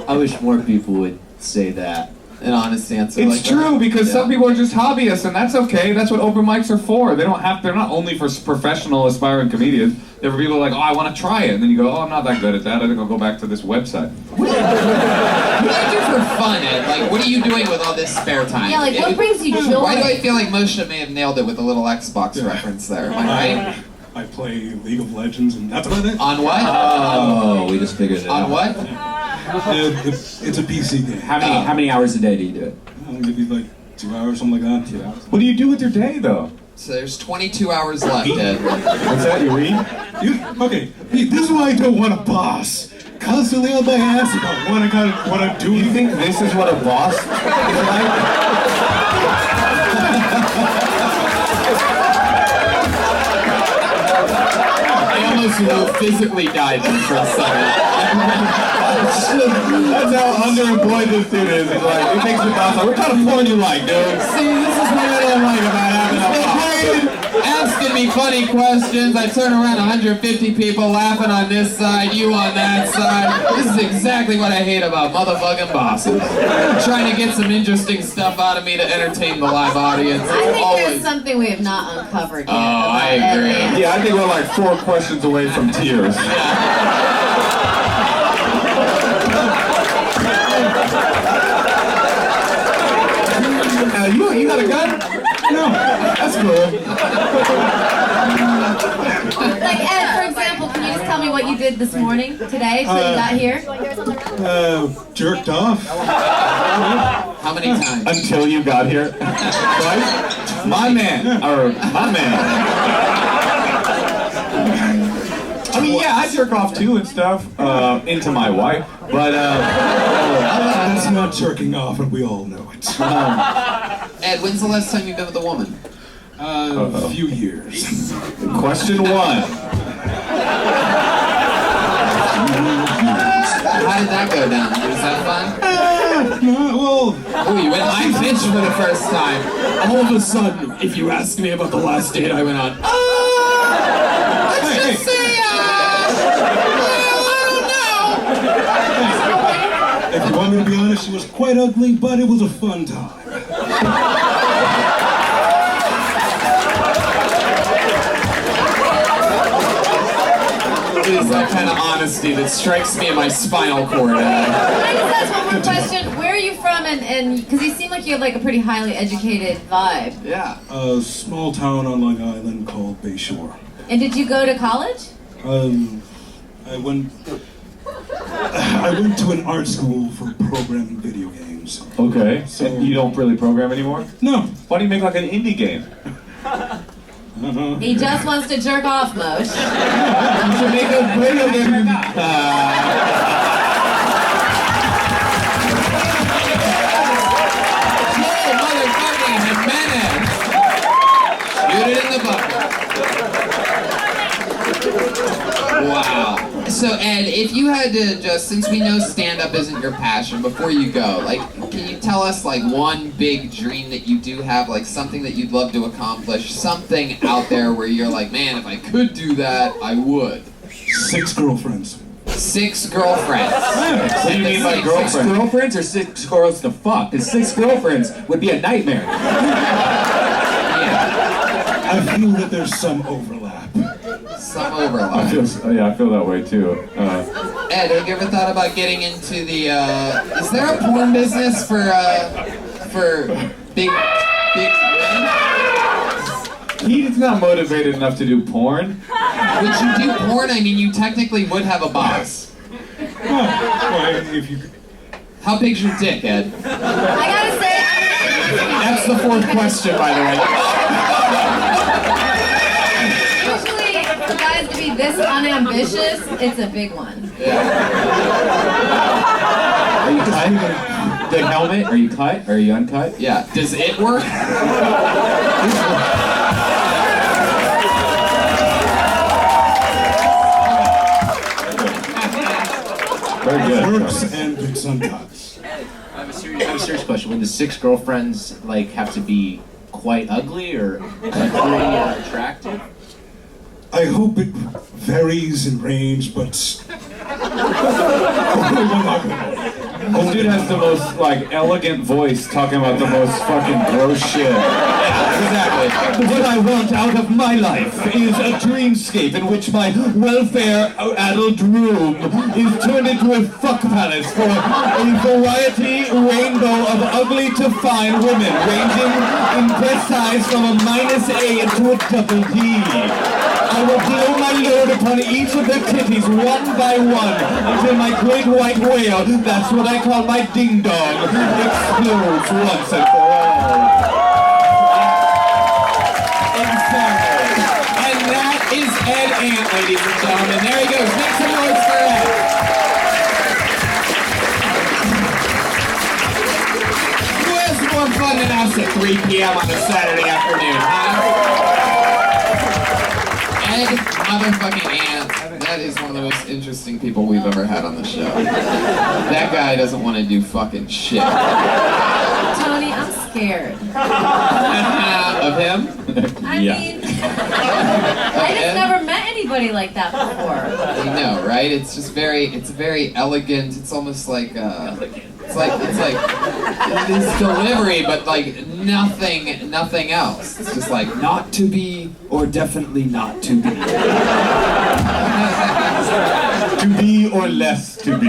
S7: I wish more people would say that.
S2: An honest answer.
S8: It's
S2: like
S8: true,
S2: that.
S8: because
S2: Yeah.
S8: some people are just hobbyists, and that's okay. That's what open mics are for. They're not only for professional aspiring comedians. They're for people like, oh, I want to try it. And then you go, oh, I'm not that good at that. I think I'll go back to this website.
S2: What do you do for fun, Ed? Like, what are you doing with all this spare time?
S3: Yeah, like what brings you joy?
S2: Why do I feel like Moshe may have nailed it with a little Xbox reference there? Am I right?
S11: I play League of Legends, and that's about it.
S2: On what?
S10: Oh, we just figured it out.
S2: On what?
S11: It's a PC game.
S10: How many hours a day do you do it?
S11: Maybe like 2 hours, something like that. 2 hours.
S8: What do you do with your day, though?
S2: So there's 22 hours left, Ed.
S8: What's that, you read?
S11: Okay, this is why I don't want a boss. Constantly on my ass about what I'm doing.
S8: You think this is what a boss is like?
S2: who physically died for a second.
S8: That's how underemployed this dude is. He's like, he makes the boss like, what kind of porn you like, dude?
S2: See, this is what I don't like about having a boss. Asking me funny questions. I turn around 150 people laughing on this side, you on that side. This is exactly what I hate about motherfucking bosses. Trying to get some interesting stuff out of me to entertain the live audience.
S3: I think
S2: Always.
S3: there's something we have not uncovered yet.
S2: Oh, I agree.
S8: Yeah, I think we're like 4 questions away from tears. You got a gun? No, that's cool.
S3: Like Ed, for example, can you just tell me what you did this morning, today, so you got here?
S11: Jerked off.
S2: How many times?
S8: Until you got here. Twice? My man. I mean, yeah, I jerk off too and stuff, into my wife, but,
S11: That's not jerking off, and we all know it.
S2: Ed, when's the last time you've been with a woman?
S11: A few years.
S8: Question 1.
S2: How did that go down? Was that fun?
S11: Well,
S2: Oh, you went high pitch for the first time. All of a sudden, if you ask me about the last date I went on, let's just say, well, I don't know.
S11: if you want me to be honest, she was quite ugly, but it was a fun time.
S2: It is that kind of honesty that strikes me in my spinal cord.
S3: Can I just ask one more question? Where are you from? And because you seem like you have like a pretty highly educated vibe.
S2: Yeah.
S11: A small town on Long Island called Bayshore.
S3: And did you go to college?
S11: I went to an art school for programming video games.
S8: Okay,
S11: So-
S8: and you don't really program anymore?
S11: No.
S8: Why don't you make like an indie game?
S3: He just wants to jerk off, Mosh.
S8: You should make a video game.
S2: Motherfucking Jimenez. Shoot it in the bucket. Wow. So Ed, if you had to just, since we know stand-up isn't your passion, before you go, like, can you tell us like one big dream that you do have, like something that you'd love to accomplish, something out there where you're like, man, if I could do that, I would.
S11: 6 girlfriends.
S2: 6 girlfriends.
S8: What do you mean by
S2: 6
S8: girlfriends?
S10: 6 girlfriends or 6 girls to fuck? Because 6 girlfriends would be a nightmare.
S2: Yeah,
S11: I feel that there's some overlap.
S2: some
S8: I
S2: overlap.
S8: feel that way too.
S2: Ed, have you ever thought about getting into the, is there a porn business for big men?
S8: He's not motivated enough to do porn.
S2: Would you do porn? I mean, you technically would have a boss.
S11: Well, if you
S2: How big's your dick, Ed?
S3: I gotta say,
S2: That's the 4th question, by the way.
S3: usually for guys to be this unambitious, it's a big one.
S10: Are you cut? The helmet? Are you cut? Are you uncut?
S2: Yeah. Does it work?
S8: Very good.
S11: works and gets uncuts.
S10: I have a serious question. Would the 6 girlfriends like have to be quite ugly or like pretty attractive?
S11: I hope it varies in range, but
S8: This dude has the most like elegant voice talking about the most fucking gross shit.
S2: Exactly.
S8: What I want out of my life is a dreamscape in which my welfare-addled room is turned into a fuck palace for a variety rainbow of ugly to fine women, ranging in breast size from a -A to a double D. I will blow my load upon each of their titties one by one until my great white whale, that's what I call my ding-dong, explodes once and for all.
S2: Exactly. And that is Ed Ant, ladies and gentlemen. There he goes. Make some noise for Ed. Where's more fun than us at 3 p.m. on a Saturday afternoon, huh? Ed motherfucking Ant. interesting people we've ever had on the show. That guy doesn't want to do fucking shit.
S3: Tony, I'm scared.
S2: Of him?
S3: I mean, I just never met anybody like that before.
S2: I know, right? It's just it's very elegant. It's almost like, it's like this delivery, but like nothing else. It's just like
S8: Not to be, or definitely not to be. To be or less to be.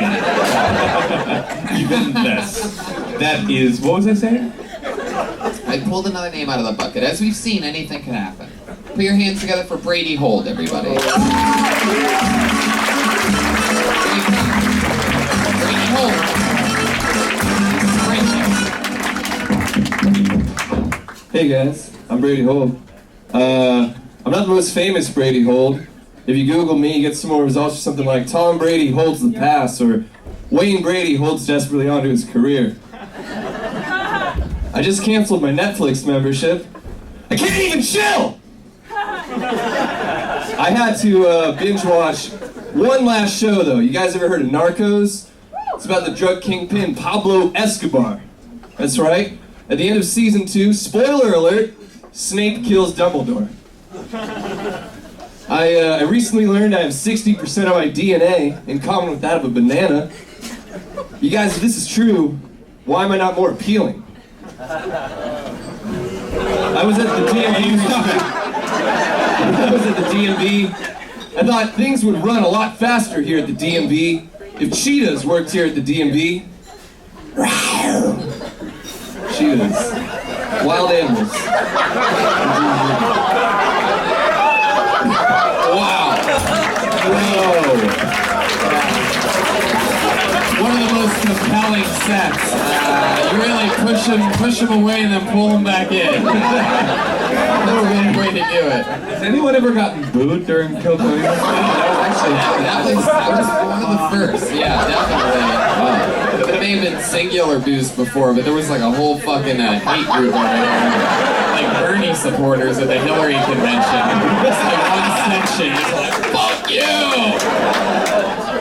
S8: Even less. That is, what was I saying?
S2: I pulled another name out of the bucket. As we've seen, anything can happen. Put your hands together for Brady Holt, everybody. Brady Holt.
S13: Hey guys, I'm Brady Holt. I'm not the most famous Brady Holt. If you Google me, you get some more results for something like Tom Brady holds the pass or Wayne Brady holds desperately onto his career. I just canceled my Netflix membership. I can't even chill! I had to binge watch one last show though. You guys ever heard of Narcos? It's about the drug kingpin Pablo Escobar. That's right. At the end of season 2, spoiler alert, Snape kills Dumbledore. I recently learned I have 60% of my DNA in common with that of a banana. You guys, if this is true, why am I not more appealing? I was at the DMV. I was at the DMV. I thought things would run a lot faster here at the DMV if cheetahs worked here at the DMV. Cheetahs. Wild animals.
S2: Wow. Whoa. One of the most compelling sets. You really push him away and then pull him back in. No way to do it.
S8: Has anyone ever gotten booed during Kill Cody?
S2: That was one of the first. Yeah, definitely. There may have been singular boos before, but there was like a whole fucking hate group over there. Like Bernie supporters at the Hillary convention. Just like one section, just like, fuck you!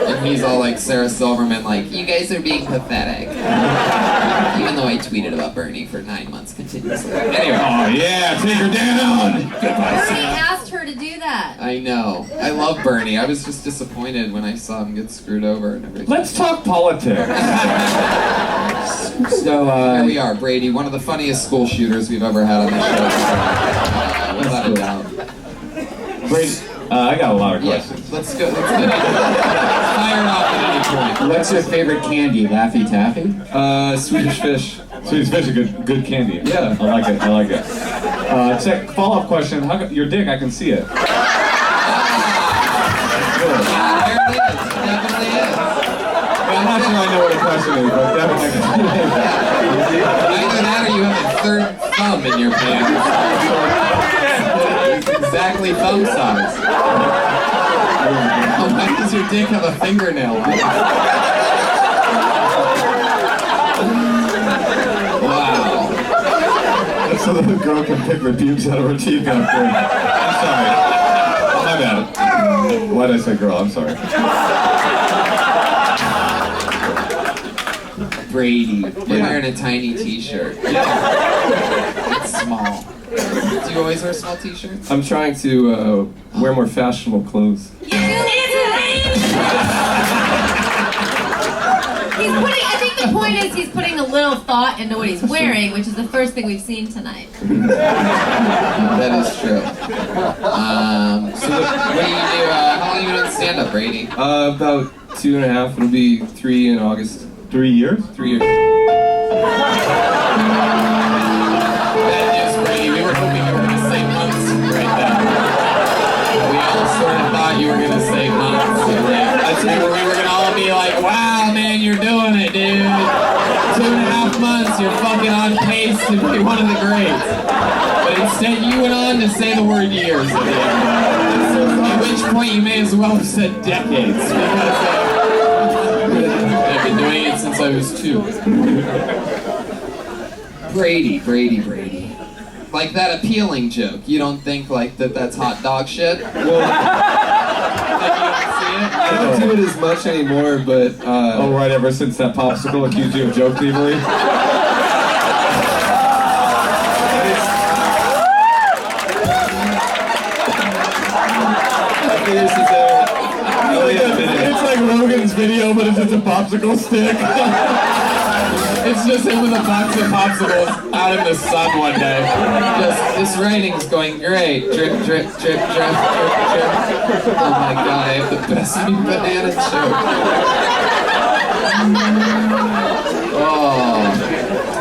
S2: And he's all like Sarah Silverman, like, you guys are being pathetic. Even though I tweeted about Bernie for 9 months continuously. Anyway.
S8: Oh yeah, take her down! Goodbye,
S3: Bernie
S8: Sarah.
S3: asked her to do that.
S2: I know. I love Bernie. I was just disappointed when I saw him get screwed over and everything.
S8: Let's talk politics.
S2: So, here we are, Brady, one of the funniest school shooters we've ever had on the show. Without a doubt.
S8: Brady, I got a lot of questions.
S2: Yeah, let's go. Fire it off at any point.
S1: What's your favorite candy? Laffy Taffy?
S13: Swedish Fish.
S8: Swedish Fish is good candy.
S13: Yeah.
S8: I like it. Follow-up question. Your dick, I can see it.
S2: There it is. Definitely is.
S8: I'm not sure I know what the question is, but definitely I can see it.
S2: Either that or you have a third thumb in your pants. It's exactly thumb size. Oh, why does your dick have a fingernail on it? Wow.
S8: So the girl can pick the pubes out of her teeth after. I'm sorry. My bad. Why did I say girl? I'm sorry.
S2: Brady, you're wearing a tiny t-shirt. It's small. Do you always wear small t-shirts?
S13: I'm trying to wear more fashionable clothes.
S3: I think the point is he's putting a little thought into what he's wearing, which is the first thing we've seen tonight.
S2: That is true. So what do you do? How long have you been doing stand-up, Brady?
S13: About 2.5. It'll be 3 in August.
S8: 3 years?
S13: 3 years.
S2: Bad news, Brady. We were hoping you were going to say months right now. We all sort of thought you were going to say months. We were going to all be like, wow, man, you're doing it, dude. 2.5 months, you're fucking on pace to be one of the greats. But instead, you went on to say the word years at the end. At which point, you may as well have said decades. Because I've been doing it since I was 2. Brady. Like that appealing joke. You don't think like that's hot dog shit?
S13: Well, I don't do it as much anymore, but
S8: Oh, right, ever since that popsicle accused you of joke thievery? It's like Rogan's video, but it's just a popsicle stick.
S2: It's just him with a box of popsicles out in the sun one day. Just, this writing's going great. Drip, drip, drip, drip, drip, drip. Oh my god, I have the best new banana joke. Oh.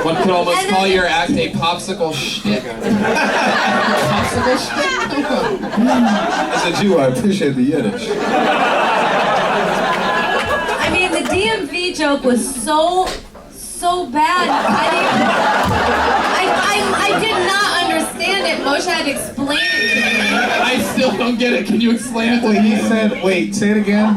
S2: One could almost call your act a popsicle shtick. Popsicle shtick?
S8: As a Jew, I appreciate the Yiddish.
S3: I mean, the DMV joke was so bad. I did not understand it. Moshe had to explain it to me.
S2: I still don't get it. Can you explain it to me?
S8: He said, wait, say it again.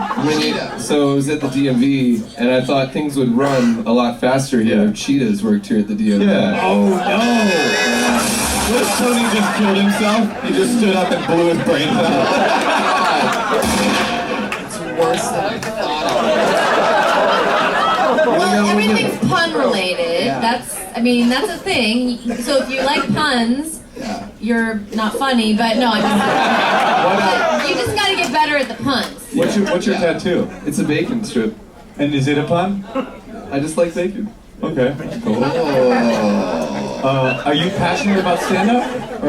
S13: So I was at the DMV, and I thought things would run a lot faster here if cheetahs worked here at the DMV.
S8: Yeah. Oh no! What if Tony just killed himself? He just stood up and blew his brains out.
S2: It's worse than I thought.
S3: Well, everything's pun related. That's a thing. So if you like puns, you're not funny. But no, but you just gotta get better at the puns.
S8: What's your tattoo?
S13: It's a bacon strip.
S8: And is it a pun?
S13: I just like bacon.
S8: Okay. Cool. Are you passionate about stand-up?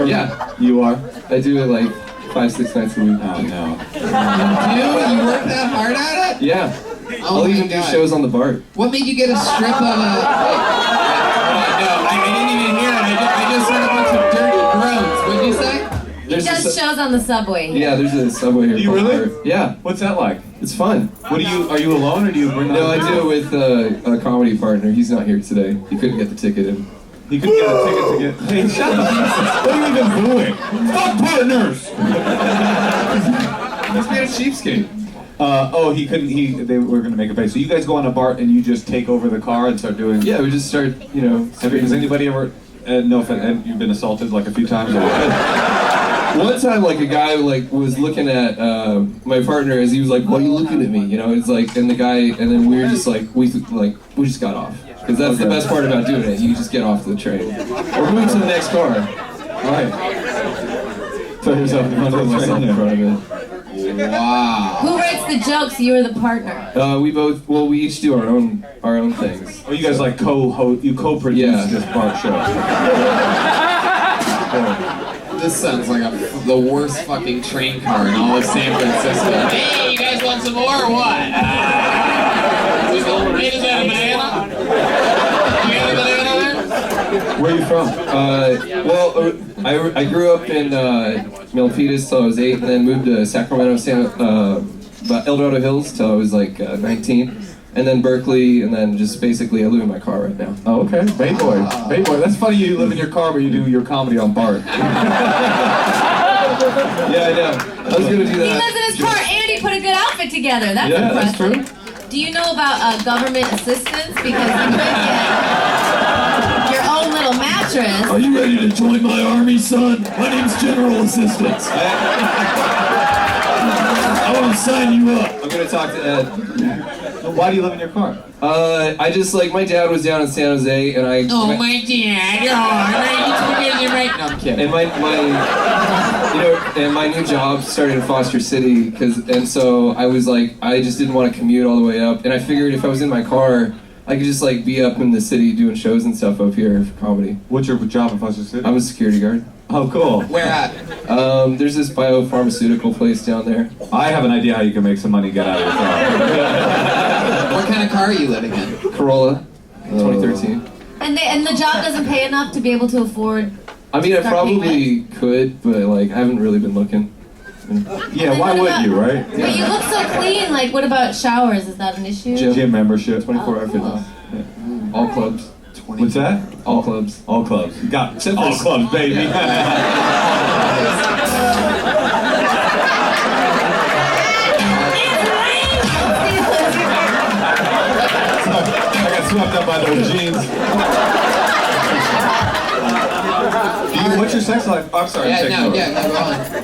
S13: Yeah.
S8: You are?
S13: I do it like 5-6 nights a week.
S8: Oh no.
S2: Dude, you work that hard at it?
S13: Yeah.
S2: Oh
S13: I'll
S2: my
S13: even do
S2: God.
S13: shows on the BART.
S2: What made you get a strip of a... No, I didn't even hear it. I just heard a bunch of dirty groans. What'd you say?
S3: He does shows on the subway here.
S13: Yeah, there's a subway here.
S8: Do you
S13: called
S8: really?
S13: BART. Yeah.
S8: What's that like?
S13: It's fun.
S8: Are you alone or do you bring
S13: No, I do it with a comedy partner. He's not here today. He couldn't get the ticket in.
S8: He couldn't get a ticket to get... Hey, shut up. What are you even doing? Fuck partners!
S13: He's made a cheapskate.
S8: He couldn't, they were gonna make a pay. So you guys go on a BART and you just take over the car and start doing...
S13: Yeah, we just start,
S8: Has anybody ever, no offense, and you've been assaulted like a few times?
S13: One time, like, a guy, like, was looking at my partner as he was like, "Why are you looking at me?" You know, it's like, and the guy, and then we were just like, we just got off. Because that's the best part about doing it. You just get off the train. Or move to the next car.
S8: Right. Throw yourself in front of the train.
S13: In front of it.
S2: Wow.
S3: Who writes the jokes? You or the partner?
S13: We each do our own things.
S8: Oh, you guys like co-produce this BART show.
S2: This sounds like the worst fucking train car in all of San Francisco. Hey, you guys want some more or what? Is that a banana? You got a banana there?
S8: Where are you from?
S13: I grew up in Milpitas till I was 8, and then moved to Sacramento, El Dorado Hills till I was like 19. And then Berkeley, and then just basically I live in my car right now.
S8: Oh, okay. Bay boy. That's funny you live in your car, but you do your comedy on BART.
S13: Yeah, I know. I was gonna do
S3: He
S13: that.
S3: lives in his car and he put a good outfit together. That's impressive.
S13: That's true.
S3: Do you know about government assistance? Because you could get your own little mattress.
S12: Are you ready to join my army, son? My name's General Assistance. I want to sign you up.
S13: I'm gonna talk to Ed.
S8: Why do you live in your car?
S13: I just like my dad was down in San Jose, and I.
S2: Oh, my dad. Oh, no, I'm kidding.
S13: And my new job started in Foster City, and so I was like, I just didn't want to commute all the way up, and I figured if I was in my car, I could just like be up in the city doing shows and stuff up here for comedy.
S8: What's your job in Foster City?
S13: I'm a security guard.
S8: Oh, cool.
S2: Where at?
S13: There's this biopharmaceutical place down there.
S8: I have an idea how you can make some money, get out of your car.
S2: What kind of car are you living in?
S13: Corolla, 2013.
S3: And the job doesn't pay enough to be able to afford.
S13: I mean, I
S3: Start paying
S13: probably could, but like I haven't really been looking.
S8: Yeah, why would you, right?
S3: But you look so clean. Like, what about showers? Is that an issue?
S8: Gym membership.
S13: 24-hour fitness. Yeah. All clubs.
S8: What's that?
S13: All clubs.
S8: All clubs. You got all clubs, baby. I got swept up by those jeans. What's your sex life? I'm sorry. I'm taking over.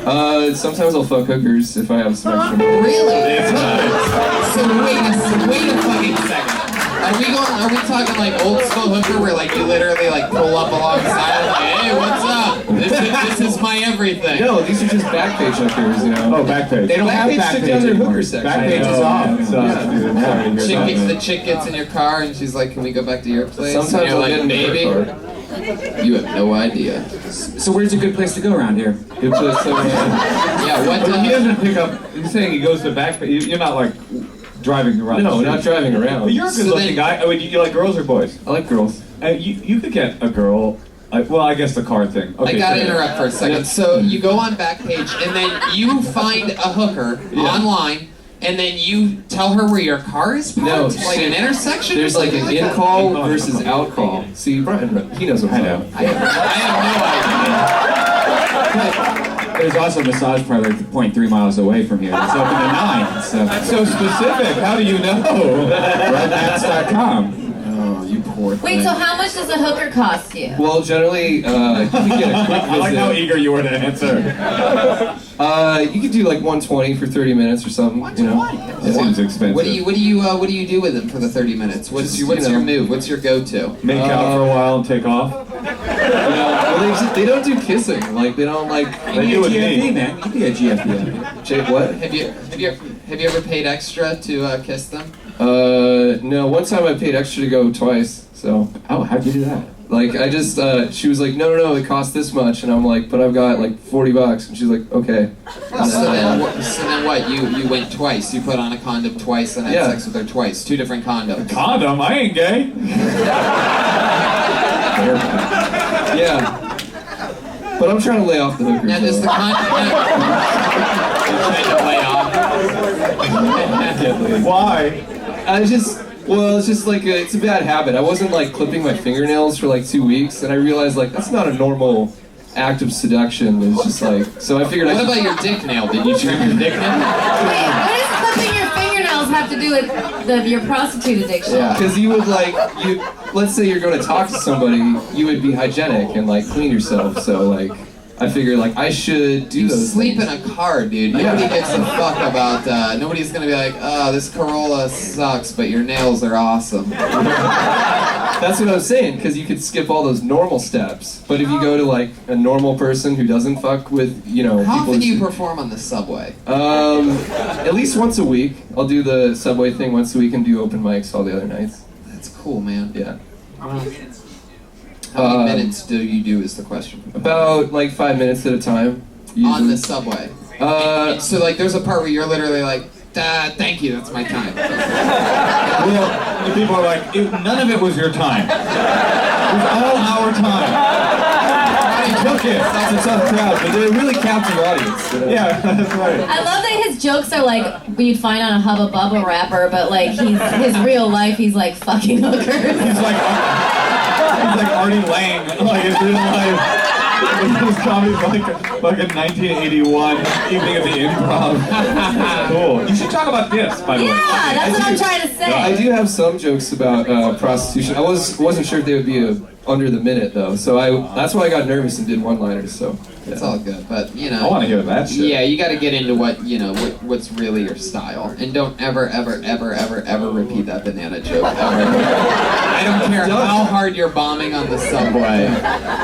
S3: Go on.
S13: Sometimes I'll fuck hookers if I have some extra money.
S3: Really?
S8: It's nice.
S2: So wait a fucking second. Are we talking like old school hooker where like you literally like pull up alongside like, hey, what's up? This is my everything.
S13: No, these are just back page hookers, you know.
S8: Oh, back page.
S13: They don't have back
S8: took
S13: page
S8: down their
S13: anymore.
S8: hooker section.
S13: Back page is
S8: off.
S2: The chick gets in your car and she's like, can we go back to your place?
S13: Sometimes
S2: and you're
S13: I'll
S2: like,
S13: get in
S2: maybe.
S13: her
S2: You have no idea.
S8: So where's a good place to go around here?
S13: Good place to
S2: Yeah, what
S8: He doesn't pick up, he's saying he goes to back page. You're not like driving around.
S13: No, not driving around.
S8: But you're a good looking guy. I mean, you like girls or boys?
S13: I like girls.
S8: You could get a girl. Well, I guess the car thing. Okay,
S2: I gotta interrupt for a second. So you go on Backpage and then you find a hooker online and then you tell her where your car is parked?
S13: No,
S2: like an intersection?
S13: There's like an in call versus out call. See, Brian, he knows what I'm talking about.
S2: I have no idea.
S8: There's also a massage parlor 0.3 miles away from here. It's open at 9. So that's so specific. How do you know? Redmaps.com.
S13: Oh, you poor thing.
S3: Wait, so how much does a hooker cost you?
S13: Well, generally, you can get a quick visit.
S8: I like how eager you were to answer.
S13: You could do like 120 for 30 minutes or something. You know,
S8: It seems expensive.
S2: What do you do with them for the 30 minutes? What's your move? What's your go-to?
S8: Make out for a while and take off?
S13: Well, they don't do kissing. Like they don't like.
S8: They do with me.
S7: man. You can be a GFP.
S13: Jake, what?
S2: Have you ever paid extra to kiss them?
S13: No. One time I paid extra to go twice. So.
S7: Oh, how'd you do that?
S13: Like I just, she was like, no, it costs this much, and I'm like, but I've got like $40, and she's like, okay.
S2: So then what? You went twice. You put on a condom twice and had sex with her twice. 2 different condoms.
S8: Condom? I ain't gay.
S13: Yeah. But I'm trying to lay off the hookers.
S2: Now does the condom? You're trying to lay off.
S8: Why?
S13: It's just like it's a bad habit. I wasn't like clipping my fingernails for like 2 weeks, and I realized like that's not a normal act of seduction. It's just like so. I figured.
S2: What about your dick nail? Did you trim your dick nail?
S3: Wait, what does clipping your fingernails have to do with your prostitute addiction?
S13: Yeah, because you would let's say you're going to talk to somebody, you would be hygienic and like clean yourself. So like, I figured like I should do those.
S2: Sleep
S13: things.
S2: in a car, dude. Nobody gives a fuck about. Nobody's gonna be like, oh, this Corolla sucks, but your nails are awesome.
S13: That's what I was saying, because you could skip all those normal steps. But if you go to like a normal person who doesn't fuck with,
S2: How
S13: people.
S2: often do you perform on the subway?
S13: At least once a week. I'll do the subway thing once a week and do open mics all the other nights.
S2: That's cool, man.
S13: Yeah.
S2: How many minutes do you do is the question.
S13: About like 5 minutes at a time. Usually.
S2: On the subway. So like there's a part where you're literally like, thank you, that's my time.
S8: Well, the people are like, none of it was your time. It was all our time. I took it.
S13: That's a tough crowd, but they're a really captive audience.
S8: Yeah, that's right.
S3: I love that his jokes are like what you'd find on a Hubba Bubba rapper, but like his real life, he's like fucking hookers.
S8: He's like Artie Lang, like his real life. His comedy's like fucking 1981 evening at the Improv. Cool. You should talk about this, by the way.
S3: Yeah, that's what I'm trying to say.
S13: I do have some jokes about prostitution. I wasn't sure if they would be under the minute though, so that's why I got nervous and did one-liners. So
S2: it's all good, but
S8: I want to hear that shit.
S2: Yeah, you got to get into what's really your style, and don't ever repeat that banana joke. Ever. I don't care how hard you're bombing on the subway.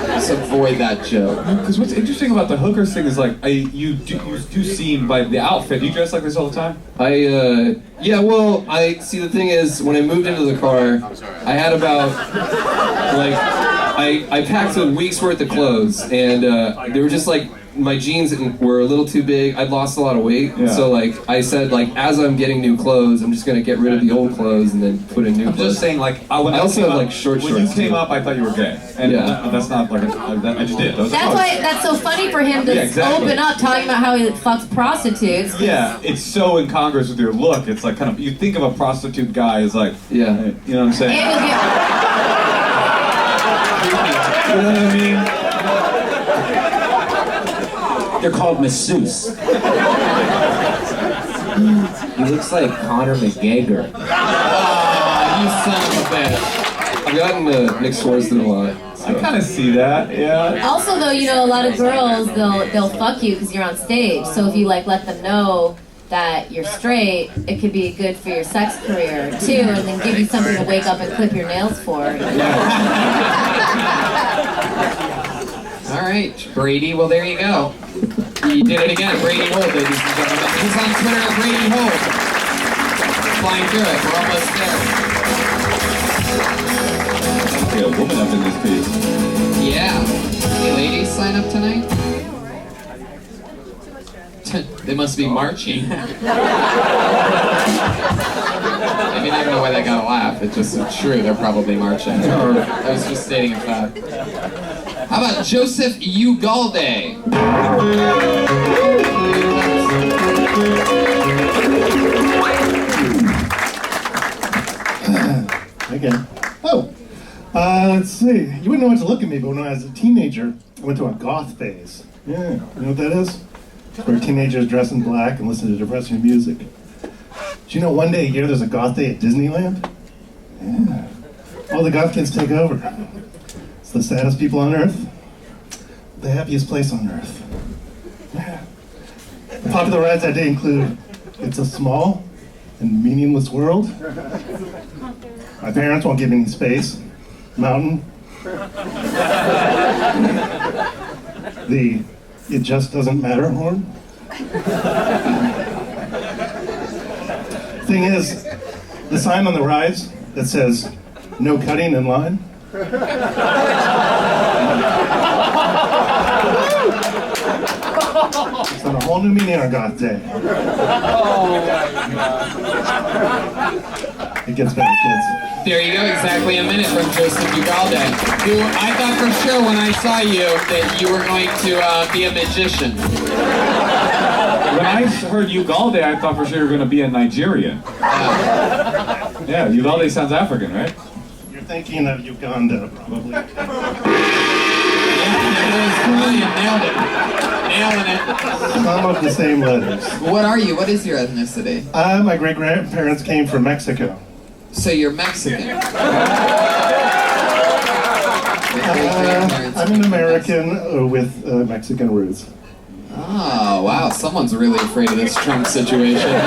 S2: Just avoid that joke.
S8: Because what's interesting about the hookers thing is like you do seem by the outfit. Do you dress like this all the time?
S13: I see. The thing is, when I moved into the car, I had about I packed a week's worth of clothes, and they were just like my jeans were a little too big. I'd lost a lot of weight, so like I said, like as I'm getting new clothes, I'm just gonna get rid of the old clothes and then put in new clothes.
S8: I'm just saying, like I also have like short shorts. When you came up, I thought you were gay, and that's not like I just did.
S3: That's why that's so funny for him to open up talking about how he fucks prostitutes.
S8: Yeah, it's so incongruous with your look. It's like kind of you think of a prostitute guy as like you know what I'm saying. You know what I mean?
S7: They're called masseuse. He looks like Conor McGregor.
S2: You son of a bitch.
S13: I've gotten Nick Swartzen a lot. So.
S8: I kind of see that, yeah.
S3: Also, though, you know, a lot of girls they'll fuck you because you're on stage. So if you like let them know that you're straight, it could be good for your sex career too, and then give you something to wake up and clip your nails for.
S2: All right, Brady. Well, there you go. You did it again, Brady Holt, ladies and gentlemen. He's on Twitter at Brady Holt. Flying through it. We're almost there.
S8: Okay, a woman up in this piece.
S2: Yeah. Any ladies sign up tonight? They must be marching. I mean, I don't know why they gotta laugh. It's just true. They're probably marching. I was just stating a fact. How about Joseph Ugalde?
S14: Again. Oh. Let's see. You wouldn't know what to look at me, but when I was a teenager, I went through a goth phase. Yeah. You know what that is? Where teenagers dress in black and listen to depressing music. Do you know one day a year there's a goth day at Disneyland? Yeah. All the goth kids take over. It's the saddest people on earth. The happiest place on earth. Yeah. The popular rides that day include It's a Small and Meaningless World. My parents won't give me any space. Mountain. The It Just Doesn't Matter horn. Thing is, the sign on the rides that says no cutting in line. It's got a whole new meaning on Goth Day. It gets better, kids.
S2: There you go, exactly a minute from Joseph Ugalde, who I thought for sure when I saw you that you were going to be a magician.
S8: When I heard Ugalde, I thought for sure you were going to be a Nigerian. Yeah, Ugalde sounds African, right?
S14: You're thinking of Uganda, probably.
S2: Nailed it. Nailing it.
S14: Some of the same letters.
S2: What are you? What is your ethnicity?
S14: My great-grandparents came from Mexico.
S2: So you're Mexican.
S14: I'm an American with Mexican roots.
S2: Oh, wow. Someone's really afraid of this Trump situation.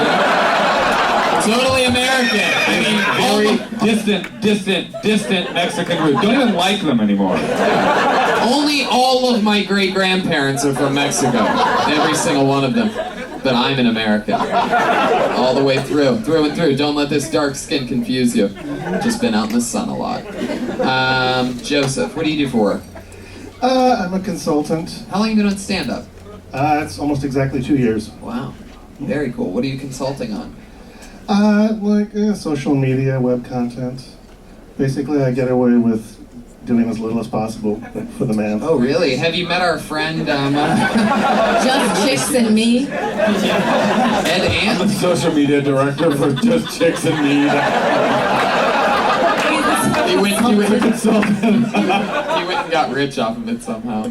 S2: Totally American.
S8: I mean, very distant Mexican roots. Don't even like them anymore.
S2: Only all of my great-grandparents are from Mexico. Every single one of them. But I'm an American. All the way through and through. Don't let this dark skin confuse you. Just been out in the sun a lot. Joseph, what do you do for work?
S14: I'm a consultant.
S2: How long have you been on stand-up?
S14: It's almost exactly 2 years.
S2: Wow. Very cool. What are you consulting on?
S14: Social media, web content. Basically, I get away with doing as little as possible for the man.
S2: Oh, really? Have you met our friend,
S3: Just Chicks and Me?
S2: Ed Ant?
S8: I'm the social media director for Just Chicks and Me.
S2: He went and got rich off of it somehow.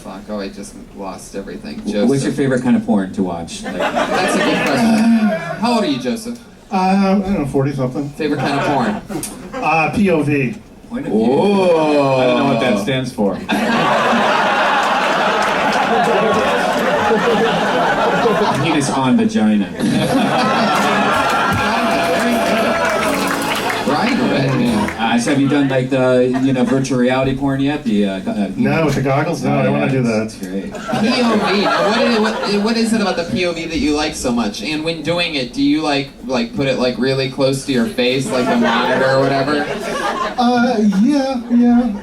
S2: Fuck, oh, I just lost everything. Joseph.
S15: What's your favorite kind of porn to watch?
S2: That's a good question. How old are you, Joseph?
S14: I don't know, 40-something.
S2: Favorite kind of porn?
S14: POV.
S8: Oh, I don't know what that stands for.
S15: Penis on vagina. So have you done like the virtual reality porn yet?
S14: No, with the goggles. No, I don't want to do that.
S15: That's great.
S2: POV. Now, what is it about the POV that you like so much? And when doing it, do you like put it like really close to your face, like a monitor or whatever?
S14: Yeah.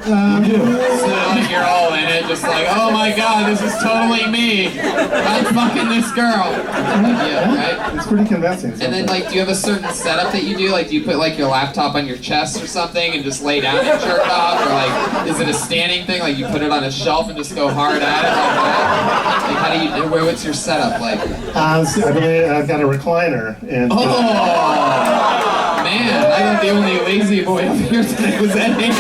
S2: So like you're all in it, just like, oh my god, this is totally me. I'm fucking this girl. Yeah, right.
S14: It's pretty convincing.
S2: And then like, do you have a certain setup that you do? Like, do you put like your laptop on your chest or something and just lay down and jerk off, or like, is it a standing thing? Like you put it on a shelf and just go hard at it like that? Like, how do you? What's your setup like?
S14: I believe I've got a recliner and.
S2: Man, I thought the only lazy boy up here today was Ed Ant.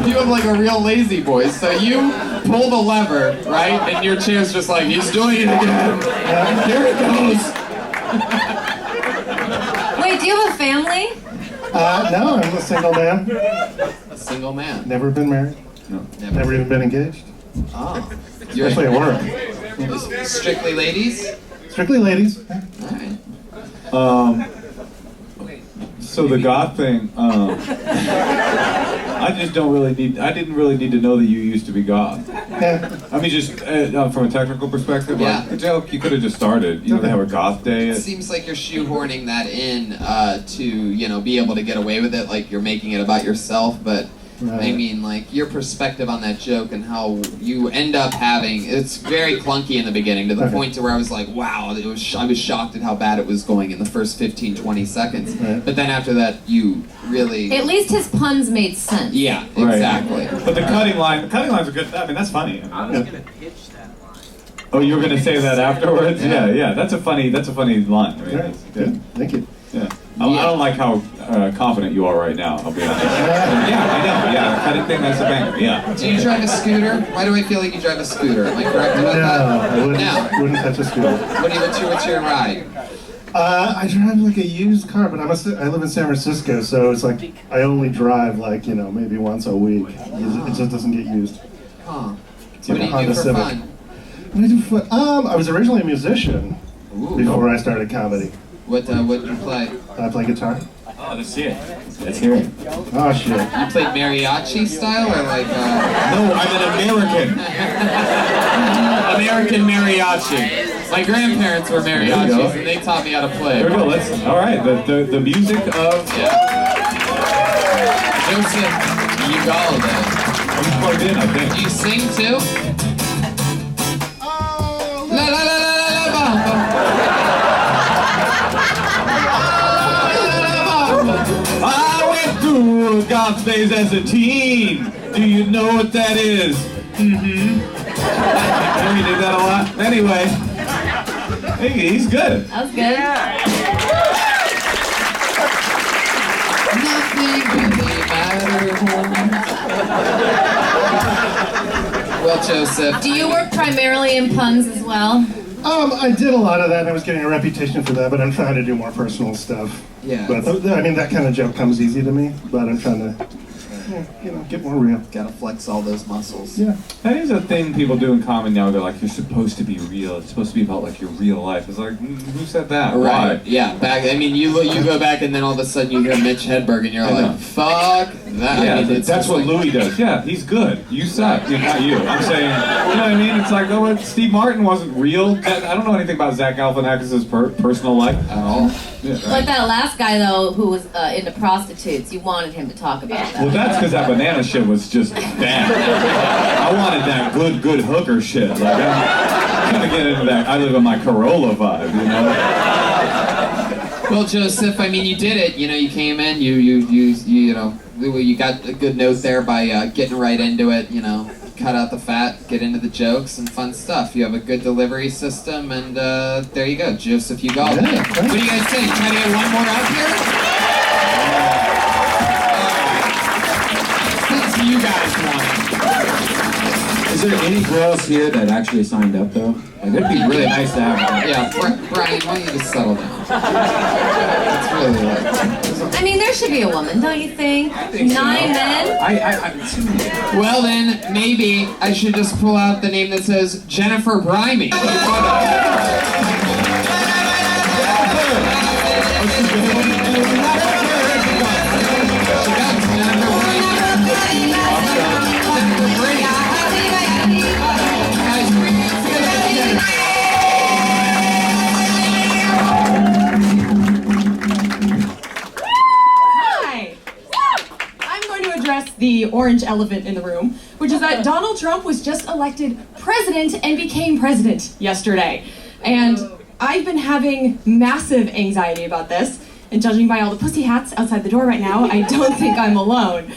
S2: You have like a real lazy boy. So you pull the lever, right? And your chair's just like, he's doing it again. Here it goes.
S3: Wait, do you have a family?
S14: No, I'm a single man.
S2: A single man.
S14: Never been married.
S8: No.
S14: Never even been engaged.
S2: Oh.
S14: Especially at work.
S2: Strictly ladies?
S14: Strictly ladies.
S2: Alright.
S8: So the goth thing, I just don't really need, I didn't really need to know that you used to be goth.
S14: Yeah.
S8: I mean, just from a technical perspective,
S2: Yeah.
S8: like, the joke, you could have just started, you know, they have a goth day.
S2: It seems like you're shoehorning that in to, you know, be able to get away with it, like you're making it about yourself, but I mean, like, your perspective on that joke and how you end up having, it's very clunky in the beginning to the point to where I was like, wow, I was shocked at how bad it was going in the first 15, 20 seconds. But then after that, you really...
S3: At least his puns made sense.
S2: Yeah,
S8: Right.
S2: exactly.
S8: But the cutting lines are good, I mean, that's funny.
S5: I was gonna pitch that line.
S8: Oh, you were gonna say that afterwards? Yeah, that's a funny line. I mean,
S14: Right. Good. Thank you.
S8: Yeah. I don't like how confident you are right now, I'll be honest. Yeah, I know. Yeah, the cutting thing, that's a banger. Yeah.
S2: Do you drive a scooter? Why do I feel like you drive a scooter? Am I correct about that?
S14: I wouldn't,
S2: No.
S14: wouldn't touch a scooter.
S2: What's your ride?
S14: I drive like a used car, but I live in San Francisco, so it's like I only drive like, you know, maybe once a week. It just doesn't get used.
S2: Huh.
S14: It's
S2: What
S14: like
S2: do
S14: a
S2: you do
S14: Honda
S2: for
S14: Civic.
S2: fun?
S14: What do I do for fun? I was originally a musician before I started comedy.
S2: What did you play?
S14: I play guitar.
S8: Oh, let's see it. Let's hear it.
S14: Oh shit.
S2: You played mariachi style or like
S8: No, I'm an American.
S2: American mariachi. My grandparents were
S8: There you go.
S2: mariachis and they taught me how to play.
S8: Here we go, alright, the music of...
S2: Joseph Ugalde.
S8: He's plugged in, I think.
S2: Do you sing too? La la la la la la bamba.
S8: I went through goth phase as a teen. Do you know what that is? Mm-hmm. We did that a lot. Anyway, hey, he's good.
S3: That was good.
S2: Nothing really matters. Well, Joseph.
S3: Do you work primarily in puns as well?
S14: I did a lot of that, and I was getting a reputation for that, but I'm trying to do more personal stuff.
S2: Yeah.
S14: But I mean, that kind of joke comes easy to me, but I'm trying to, you know, get more real.
S2: Gotta flex all those muscles.
S14: Yeah.
S8: That is a thing people do in comedy now. They're like, you're supposed to be real. It's supposed to be about like your real life. It's like, who said that?
S2: Right.
S8: Why?
S2: Yeah. I mean, you go back and then all of a sudden you hear Mitch Hedberg and you're like, fuck that.
S8: Yeah,
S2: I mean, it's
S8: that's
S2: just
S8: what
S2: like,
S8: Louis does. Yeah, he's good. You suck. Yeah, not you. I'm saying, you know what I mean? It's like, oh, Steve Martin wasn't real. I don't know anything about Zach Galifianakis' personal life
S2: at all.
S8: Yeah.
S3: Like that last guy though, who was into prostitutes. You wanted him to talk about that.
S8: Well, that's because that banana shit was just bad. I wanted that good hooker shit. Like, I'm trying to get into that. I live in my Corolla vibe, you know?
S2: Well, Joseph, I mean, you did it. You know, you came in, you know, you got a good note there by getting right into it. You know, cut out the fat, get into the jokes and fun stuff. You have a good delivery system, and there you go, Joseph Ugalde.
S14: Yeah,
S2: what do you guys think? Can I get one more up here? Since you guys won.
S15: Is there any girls here that actually signed up though? Like, it'd be really nice to have them.
S2: Yeah, Brian, why don't you just settle down? It's really like...
S3: I mean, there should be a woman, don't you think? 9 men?
S2: Well then, maybe I should just pull out the name that says Jennifer Brimey.
S16: Hi! I'm going to address the orange elephant in the room, which is that Donald Trump was just elected president and became president yesterday. And I've been having massive anxiety about this, and judging by all the pussy hats outside the door right now, I don't think I'm alone.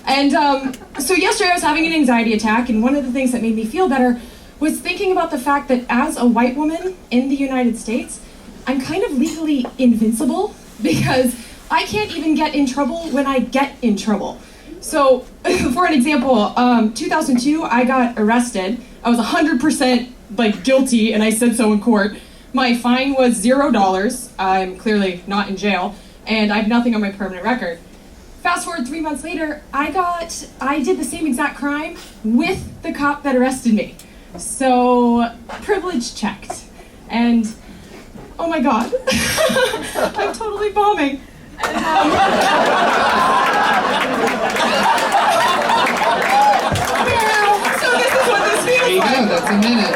S16: And so yesterday I was having an anxiety attack, and one of the things that made me feel better was thinking about the fact that as a white woman in the United States, I'm kind of legally invincible because I can't even get in trouble when I get in trouble. So, for an example, 2002, I got arrested. I was 100% like guilty, and I said so in court. My fine was $0. I'm clearly not in jail. and I have nothing on my permanent record. Fast forward 3 months later, I did the same exact crime with the cop that arrested me. So, privilege checked. And, oh my god, I'm totally bombing. And, so this is what this feels
S2: There you
S16: like.
S2: go, that's a minute.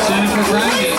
S2: Jennifer Brady.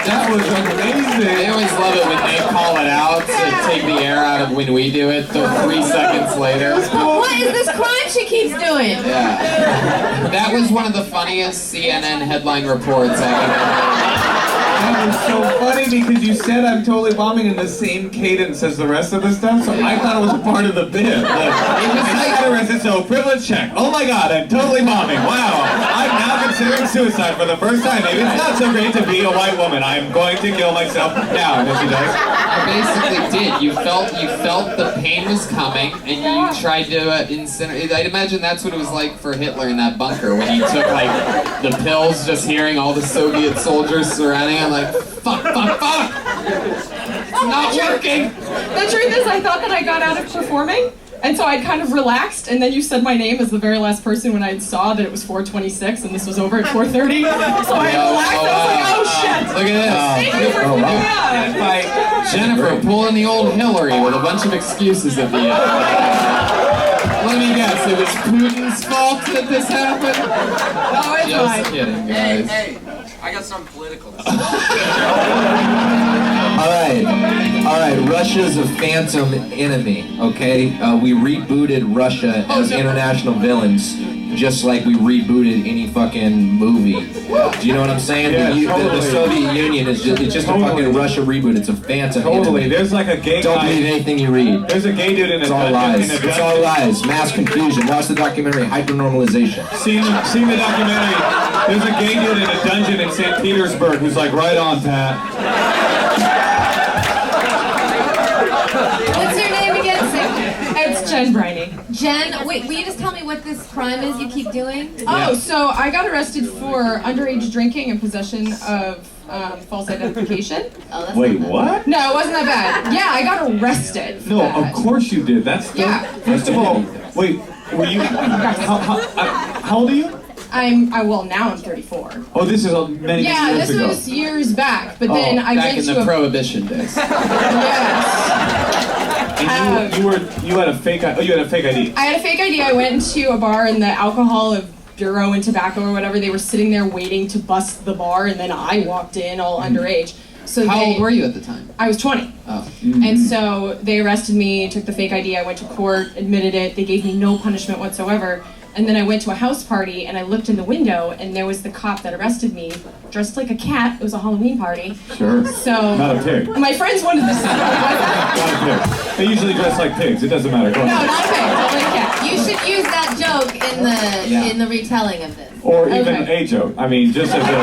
S8: That was amazing.
S2: They always love it when they call it out to take the air out of when we do it 3 seconds later.
S3: What is this crime she keeps doing?
S2: Yeah. That was one of the funniest CNN headline reports I could ever.
S8: That was so funny because you said I'm totally bombing in the same cadence as the rest of the stuff, so I thought it was a part of the bit. I got arrested, so privilege check. Oh my god, I'm totally bombing. Wow, I'm now considering suicide for the first time. Maybe it's not so great to be a white woman. I'm going to kill myself now. And then she does.
S2: You basically did. You felt the pain was coming, and you tried to incinerate. I'd imagine that's what it was like for Hitler in that bunker when he took like the pills, just hearing all the Soviet soldiers surrounding him, like fuck. It's not working.
S16: The truth is, I thought that I got out of performing, and so I kind of relaxed, and then you said my name as the very last person when I saw that it was 4:26 and this was over at 4:30. So I relaxed, I was like, oh shit.
S2: Look at this.
S16: Thank you for doing that.
S2: Jennifer pulling the old Hillary with a bunch of excuses at the end. Let me guess, it was Putin's fault that this happened?
S16: No, it's
S2: Just
S16: fine.
S2: kidding, guys.
S5: Hey, I got something political to say.
S10: All right. Russia's a phantom enemy. Okay, we rebooted Russia as international villains, just like we rebooted any fucking movie. Do you know what I'm saying?
S8: Yeah,
S10: the Soviet Union is just a fucking Russia reboot. It's a phantom
S8: Totally.
S10: enemy.
S8: There's like a gay
S10: Don't
S8: guy.
S10: believe anything you read.
S8: There's a gay dude in a
S10: It's all
S8: dungeon.
S10: lies. It's all lies. Mass confusion. Watch the documentary Hypernormalization.
S8: Seeing the documentary, there's a gay dude in a dungeon in St. Petersburg who's like, right on, Pat.
S3: What's your name again?
S16: It's Jen Briney.
S3: Jen, wait, will you just tell me what this crime is you keep doing?
S16: Oh, so I got arrested for underage drinking and possession of false identification.
S3: Oh, that's
S8: Wait,
S3: not bad.
S8: what?
S16: No, it wasn't that bad. Yeah, I got arrested. For
S8: No,
S16: that.
S8: of course you did. That's the,
S16: Yeah.
S8: First of all, wait, were you? How old are you?
S16: Well, now I'm 34.
S8: Oh, this is many
S16: Yeah,
S8: years
S16: this
S8: ago.
S16: was years back, but then I
S2: back
S16: went
S2: in
S16: to
S2: the
S16: a
S2: Prohibition days.
S16: yes.
S8: And you had a fake. Oh, you had a fake ID.
S16: I had a fake ID. I went into a bar and the alcohol bureau and tobacco or whatever, they were sitting there waiting to bust the bar, and then I walked in all underage. So
S2: How old were you at the time?
S16: I was 20.
S2: Oh.
S16: And so they arrested me, took the fake ID, I went to court, admitted it, they gave me no punishment whatsoever. And then I went to a house party and I looked in the window and there was the cop that arrested me, dressed like a cat. It was a Halloween party.
S8: Sure.
S16: So
S8: Not a pig.
S16: my friends wanted to see
S8: Not a pig. They usually dress like pigs. It doesn't matter. Go
S16: No,
S8: ahead.
S16: not a pig, only a cat.
S3: You should use that joke in the retelling of this.
S8: Or even
S16: Okay.
S8: a joke. I mean, just as a.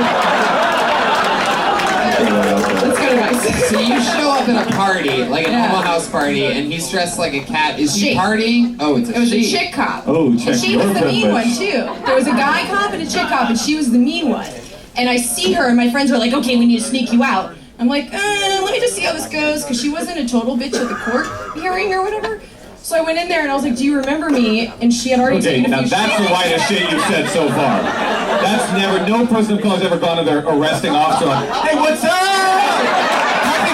S16: That's good advice.
S2: So you show up at a party, like an
S16: Yeah.
S2: Omaha house party, and he's dressed like a cat. Is she
S16: She.
S2: partying? Oh, it's a
S16: It was
S2: she.
S16: a chick cop.
S8: Oh, check
S16: And she
S8: your
S16: was the mean one
S8: privilege.
S16: too. There was a guy cop and a chick cop, and she was the mean one. And I see her, and my friends were like, "Okay, we need to sneak you out." I'm like, let me just see how this goes, because she wasn't a total bitch at the court hearing or whatever. So I went in there and I was like, "Do you remember me?" And she had already
S8: Okay,
S16: taken a
S8: now
S16: few
S8: that's
S16: shots.
S8: the whitest shit you've said so far. That's never. No person of color has ever gone to their arresting officer like, "Hey, what's up? Happy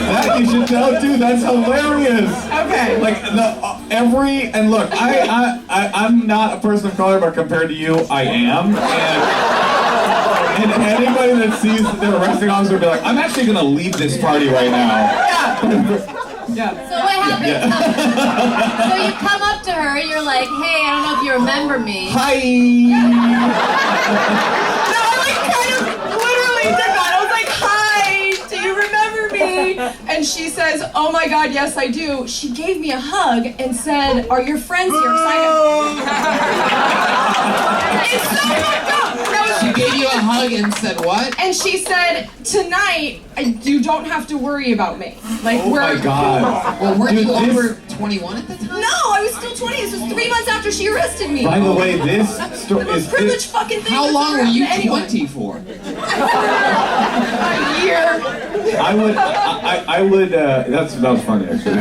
S8: That you should tell too. That's hilarious.
S16: Okay.
S8: Like and look, I'm not a person of color, but compared to you, I am. And anybody that sees their arresting officer will be like, I'm actually gonna leave this party right now.
S16: Yeah.
S3: So what happens? So you come up to her, you're like, "Hey, I don't know if you remember me."
S8: Hi.
S16: No, I like kind of literally did that. I was like, "Hi, do you remember me?" And she says, "Oh my God, yes I do." She gave me a hug and said, "Are your friends here?" So I go, it's so fucked up. That was
S2: She gave you a hug and said what?
S16: And she said, tonight, you don't have to worry about me. Like,
S8: Oh my God.
S2: Well, were
S8: Dude,
S2: you
S8: this-
S2: over 21 at the time?
S16: No, I was still 20. This was 3 months after she arrested me.
S8: By the way, this story
S16: The most privileged fucking thing.
S2: How
S16: that's
S2: long
S16: ever
S2: were you
S16: happened to anyone.
S2: 20 for?
S16: A year.
S8: I would, that was funny actually.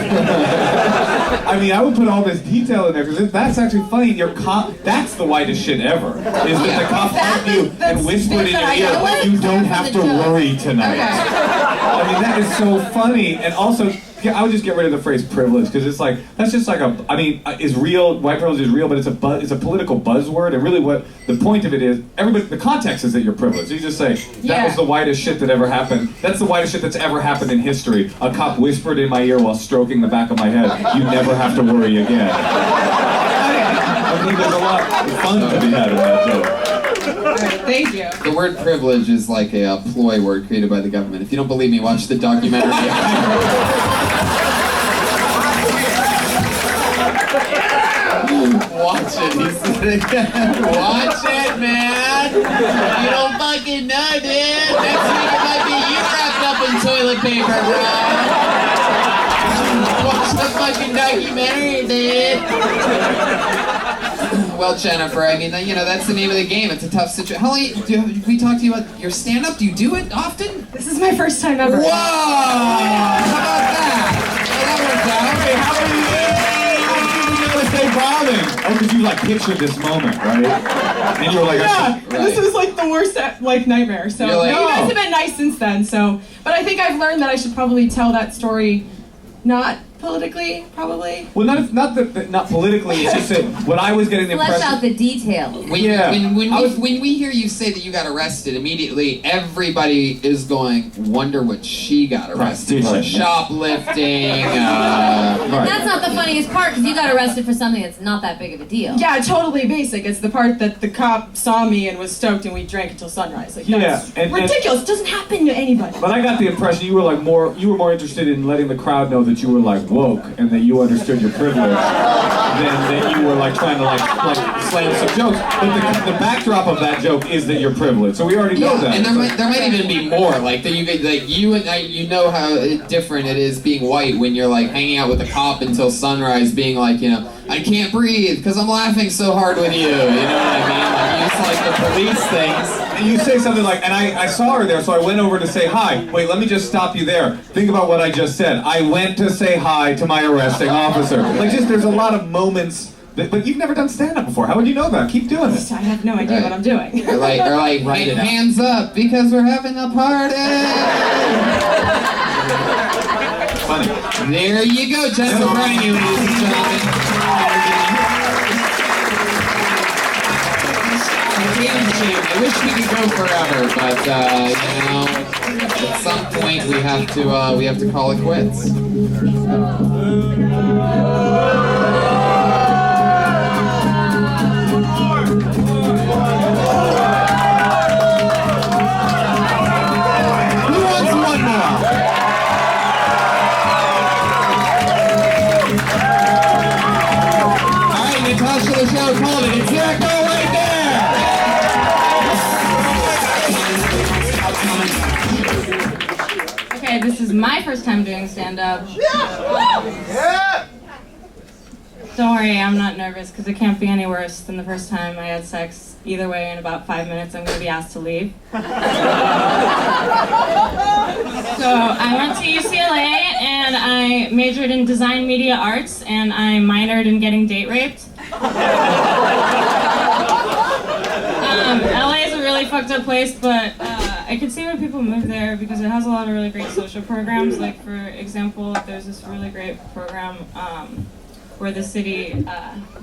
S8: I mean, I would put all this detail in there because that's actually funny. Your cop, that's the whitest shit ever. Is that the cop helped you and whispered in your ear, you don't have to worry tonight. I mean, that is so funny. And also, I would just get rid of the phrase privilege because it's like, that's just like a, I mean, is real, white privilege is real, but it's a political buzzword. And really what the point of it is, everybody, the context is that you're privileged. You just say, that was the whitest shit that ever happened. That's the whitest shit that's ever happened in history. A cop whispered in my ear while stroking the back of my head, you never have to worry again. I think there's a lot of fun to be had in that joke.
S16: Thank you.
S2: The word privilege is like a ploy word created by the government. If you don't believe me, watch the documentary. Watch it, he said it again. Watch it, man. You don't fucking know, dude. Next week it might be you wrapped up in toilet paper, bro. Watch the fucking documentary, dude. Well, Jennifer, I mean, you know, that's the name of the game. It's a tough situation. Holly, we talked to you about your stand-up? Do you do it often?
S16: This is my first time ever.
S2: Whoa! How about that? Well, that worked out. Hey, how are you?
S8: Stay bobbing. Oh, because you like pictured this moment, right? And you were like,
S16: Yeah, this was like the worst like nightmare. So
S2: You're like,
S16: you guys
S2: oh.
S16: have been nice since then. So, but I think I've learned that I should probably tell that story, not politically, probably.
S8: Well, not politically. It's just that when I was getting the
S3: Flesh
S8: impression.
S3: out the details.
S2: When we hear you say that you got arrested, immediately everybody is going, wonder what she got arrested for. Shoplifting.
S3: That's not the funniest part because you got arrested for something that's not that big of a deal.
S16: Yeah, totally basic. It's the part that the cop saw me and was stoked and we drank until sunrise. Like, that's ridiculous. It doesn't happen to anybody.
S8: But I got the impression you were more interested in letting the crowd know that you were like woke and that you understood your privilege than that you were like trying to like slam some jokes. But the backdrop of that joke is that you're privileged. So we already know that.
S2: And there might even be more. Like that you and I, you know how different it is being white when you're like hanging out with a cop until sunrise, being like, you know, I can't breathe because I'm laughing so hard with you. You know what I mean? Like, you use like the police things.
S8: And you say something like, and I saw her there, so I went over to say hi. Wait, let me just stop you there. Think about what I just said. I went to say hi to my arresting officer. Like, just there's a lot of moments. But you've never done stand-up before. How would you know that? Keep doing it.
S16: I have no idea what I'm doing.
S2: Or like
S8: Write it out.
S2: hands up because we're having a party.
S8: Funny.
S2: There you go, Jennifer Bryan, ladies and gentlemen. I wish we could go forever, but you know, at some point we have to call it quits.
S8: Who wants one more?
S2: All right, Natasha Lachelle called it. It's that girl right there.
S17: Okay, this is my first time doing stand-up.
S2: Yeah.
S17: Don't worry, I'm not nervous because it can't be any worse than the first time I had sex. Either way, in about 5 minutes, I'm going to be asked to leave. So I went to UCLA and I majored in design media arts and I minored in getting date raped. LA is a really fucked up place, but I could see why people move there because it has a lot of really great social programs. Like, for example, there's this really great program where the city,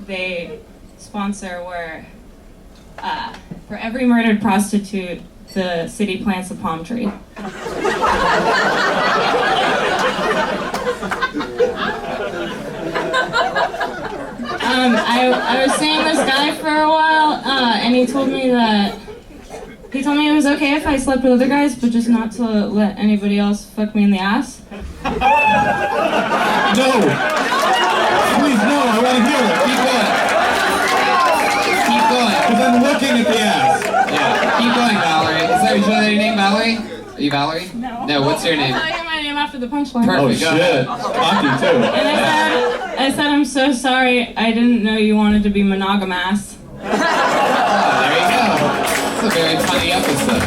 S17: they sponsor where for every murdered prostitute, the city plants a palm tree. I was seeing this guy for a while, and he told me it was okay if I slept with other guys, but just not to let anybody else fuck me in the ass.
S8: No! Please, no, I want to hear it.
S2: Keep going.
S8: Because I'm looking at the ass.
S2: Yeah, keep going, Valerie. you Valerie?
S17: No.
S2: No, what's your name?
S17: I'll tell you my name after the punchline.
S2: Perfect. Go ahead.
S8: Cocky too.
S17: And I said, I'm so sorry. I didn't know you wanted to be monogamous.
S2: There you go. It's a very funny episode.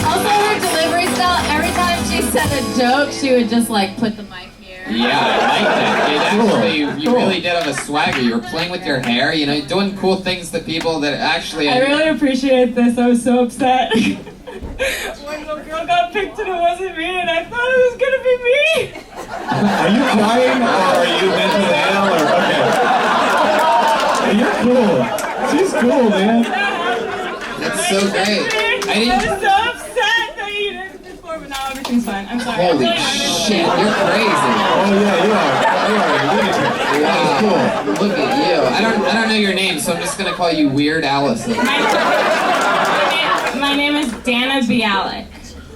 S3: Also, her delivery style, every time she said a joke, she would just like put the mic here.
S2: Yeah, I like that. It actually, you really did have a swagger. You were playing with your hair, you know, doing cool things to people that actually...
S17: I really appreciate this. I was so upset. When the girl got picked and it wasn't me, and I thought it was gonna be me.
S8: Are you crying or are you mentally ill or okay? You're cool. She's cool, man.
S2: That's so great.
S17: I was so upset that you didn't before, but now everything's fine. I'm sorry.
S2: Holy shit, you're crazy.
S8: Oh yeah, you are.
S2: Wow. Look at you. I don't know your name, so I'm just gonna call you Weird Allison.
S17: My name is Dana Bialik.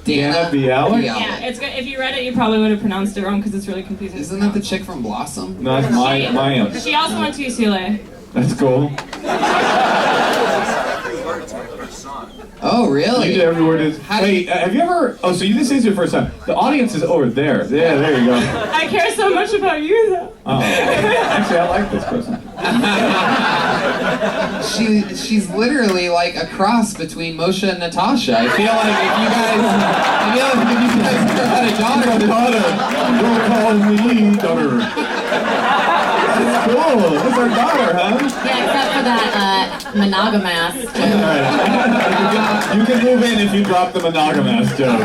S8: Dana Bialik?
S17: Yeah, it's good. If you read it, you probably would have pronounced it wrong because it's really confusing.
S2: Isn't that the chick from Blossom?
S8: No, that's my aunt.
S17: She also went to UCLA.
S8: That's cool.
S2: Oh, really?
S8: You did every word is. Hey, have you ever? Oh, so this is your first time. The audience is over there. Yeah, there you go.
S17: I care so much about you, though.
S8: Oh, actually, I like this person.
S2: She's literally like a cross between Moshe and Natasha. I feel like if you guys had a daughter,
S8: Don't call me daughter. That's cool. That's our daughter, huh?
S3: Yeah, except for that monogamous joke.
S8: All right. You can move in if you drop the monogamous joke.
S17: I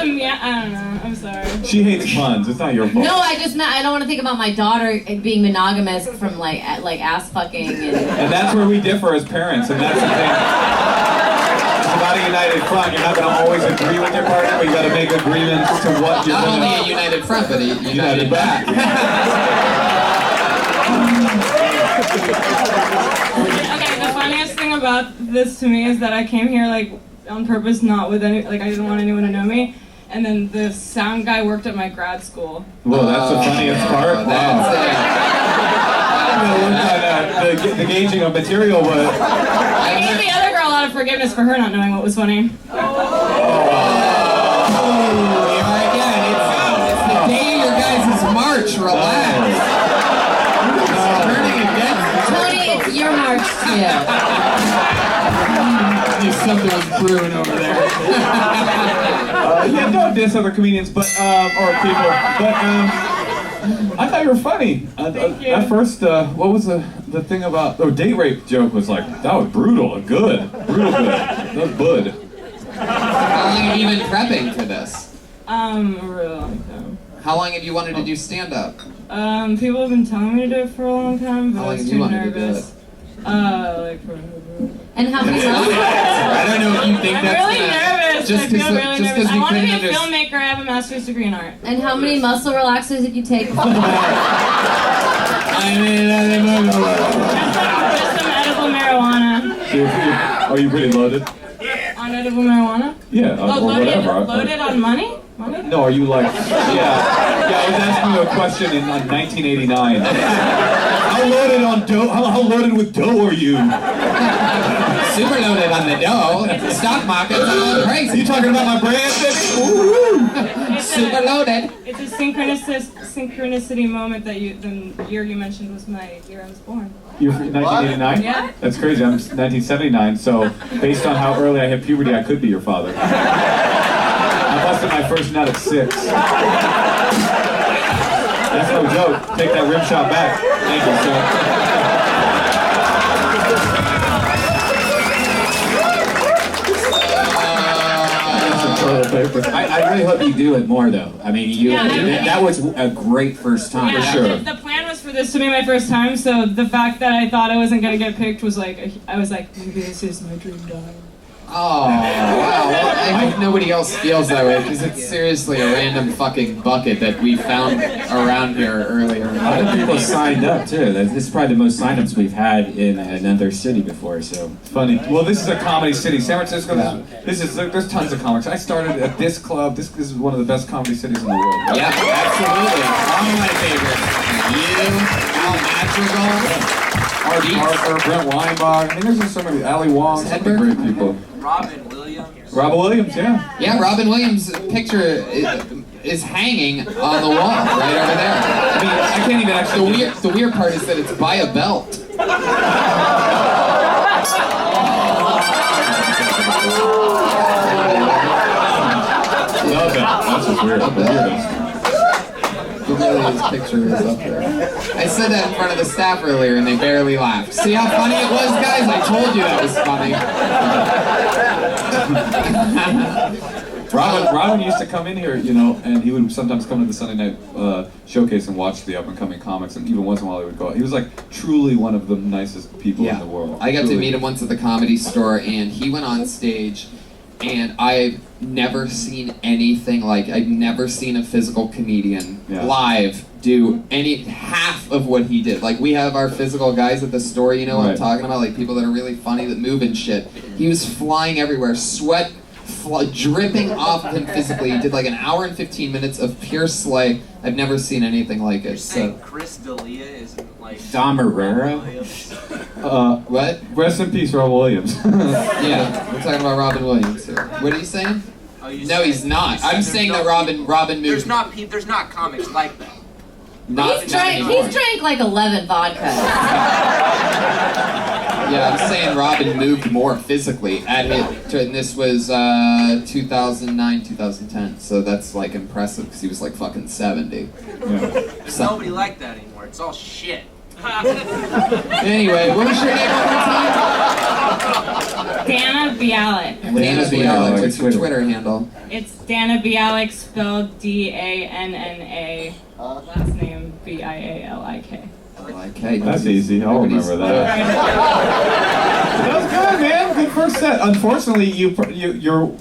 S17: don't know. I'm sorry.
S8: She hates puns. It's not your fault.
S3: No, I don't want to think about my daughter being monogamous from like ass fucking
S8: And that's where we differ as parents, and that's the thing. It's about a united front. You're not going to always agree with your partner, but you got to make agreements to what you're
S2: not
S8: going to...
S2: only a united front, but a united back.
S17: Okay, the funniest thing about this to me is that I came here like on purpose, not with any, like I didn't want anyone to know me. And then the sound guy worked at my grad school.
S8: Whoa, that's the funniest part? Wow. I don't know what the gauging of material was.
S17: I gave the other girl a lot of forgiveness for her not knowing what was funny.
S2: It's the day of your guys' march. Relax.
S3: Tony, it's your march too.
S2: Something was brewing over there.
S8: Yeah, don't diss other comedians, but or people. But I thought you were funny.
S17: Thank you.
S8: At first, what was the thing about? Oh, date rape joke was like that was brutal, good, brutal good. That was bud.
S2: How long have you been prepping for this?
S17: Really long time.
S2: How long have you wanted to do stand-up?
S17: People have been telling me to do it for a long time, but
S2: How
S17: I
S2: long
S17: was
S2: have
S17: too
S2: you wanted to do
S17: nervous.
S3: And how many
S2: I don't know if you think
S17: I'm
S2: that's
S17: really nervous.
S2: Just
S17: I feel really
S2: just
S17: nervous.
S2: because
S17: I
S2: we
S17: want to be
S2: couldn't
S17: a filmmaker. I have a master's degree in art.
S3: And how many muscle relaxers did you take?
S17: Just some edible marijuana.
S8: Are you pretty loaded?
S17: On edible marijuana?
S8: Yeah,
S17: Oh,
S8: or
S17: loaded,
S8: whatever.
S17: loaded on money? Money?
S8: No, are you like? Yeah, I was asking you a question in 1989. How loaded on dough? How loaded with dough are you?
S2: Super loaded on the dough. The stock market's all crazy.
S8: You talking about my brand, baby?
S2: Super loaded.
S17: It's a synchronicity moment that the year you mentioned was my year I was born.
S8: You're from 1989?
S17: Yeah.
S8: That's crazy. I'm 1979, so based on how early I hit puberty, I could be your father. I busted my first nut at 6. That's no joke. Take that rim shot back. Thank you, sir.
S15: I really hope you do it more, though. I mean, that was a great first time.
S17: Yeah,
S15: For sure.
S17: The plan was for this to be my first time, so the fact that I thought I wasn't going to get picked was like, I was like, maybe this is my dream die.
S2: Oh, wow. Well, I hope nobody else feels that way, because it's seriously a random fucking bucket that we found around here earlier.
S15: A lot of people signed up, too. This is probably the most signups we've had in another city before, so.
S8: Funny. Well, this is a comedy city. San Francisco, there's tons of comics. I started at this club. This is one of the best comedy cities in the world.
S2: Yeah, absolutely. All my favorites. You, Al Madrigal.
S8: Art Parker, Brent Weinbach. I mean, there's just so many. Ali Wong, so many great people.
S5: Robin Williams.
S8: Robin Williams, yeah.
S2: Yeah, Robin Williams' picture is hanging on the wall right over there.
S8: I mean, I can't even actually.
S2: The weird part is that it's by a belt.
S8: Love it. That's just weird. The weirdest.
S2: The weirdest picture is up there. I said that in front of the staff earlier and they barely laughed. See how funny it was, guys? I told you that was funny.
S8: Robin used to come in here, you know, and he would sometimes come to the Sunday night showcase and watch the up-and-coming comics, and even once in a while he would go out. He was like truly one of the nicest people in the world.
S2: I got
S8: truly.
S2: to meet him once at the Comedy Store, and he went on stage, and I've never seen anything like. I've never seen a physical comedian live do half of what he did. Like, we have our physical guys at the store, you know what I'm talking about, like people that are really funny that move and shit. He was flying everywhere, sweat dripping off of him physically. He did like an hour and 15 minutes of pure slay. I've never seen anything like it.
S5: So Chris D'Elia is like
S8: Dom Herrera?
S2: What?
S8: Rest in peace, Robin Williams.
S2: Yeah, we're talking about Robin Williams here. What are you saying? No, he's not. I'm saying that Robin moved.
S5: There's not comics like that.
S2: Not
S3: He's drank like 11 vodkas.
S2: Yeah, I'm saying Robin moved more physically and this was 2009, 2010. So that's like impressive because he was like fucking 70.
S5: There's nobody like that anymore. It's all shit.
S2: Anyway, what was your name one more time?
S17: Dana Bialik.
S2: Dana Bialik. What's your Twitter handle?
S17: It's Dana Bialik, spelled D-A-N-N-A, last name B-I-A-L-I-K.
S2: Okay,
S8: that's easy. I'll remember that. That was good, man. Good first set. Unfortunately, your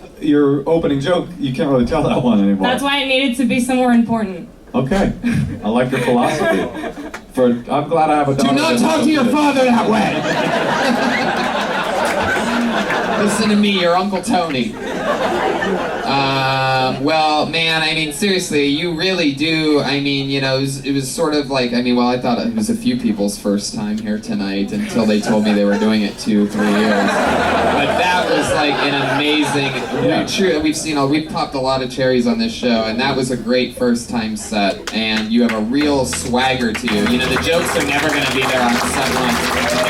S8: opening joke, you can't really tell that one anymore.
S17: That's why it needed to be somewhere important.
S8: Okay, I like your philosophy. I'm glad I have a daughter.
S2: Do not talk to your father that way. Listen to me, your Uncle Tony. Well, man, I mean, seriously, you really do. I mean, you know, it was sort of like, I mean, well, I thought it was a few people's first time here tonight until they told me they were doing it 2-3 years. But that was like an amazing. We've popped a lot of cherries on this show, and that was a great first time set. And you have a real swagger to you. You know, the jokes are never going to be there on set one.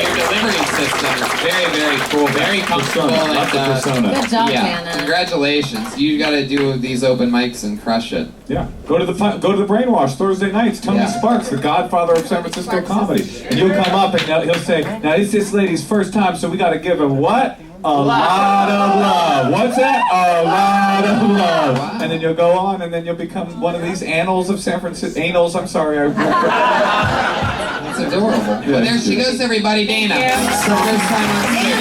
S2: Your delivery system is very, very cool, very comfortable.
S3: Good job, Anna.
S2: Congratulations. You got to do these open mics and crush it.
S8: Yeah. Go to the Brainwash Thursday nights. Tony Sparks, the godfather of San Francisco comedy. And you'll come up and he'll say, now it's this lady's first time, so we got to give her what? A lot of love. What's that? A lot of love. Wow. And then you'll go on, and then you'll become one of these annals of San Francisco. Anals, I'm sorry.
S2: That's adorable. Well, there she goes, everybody. Dana. First time on stage.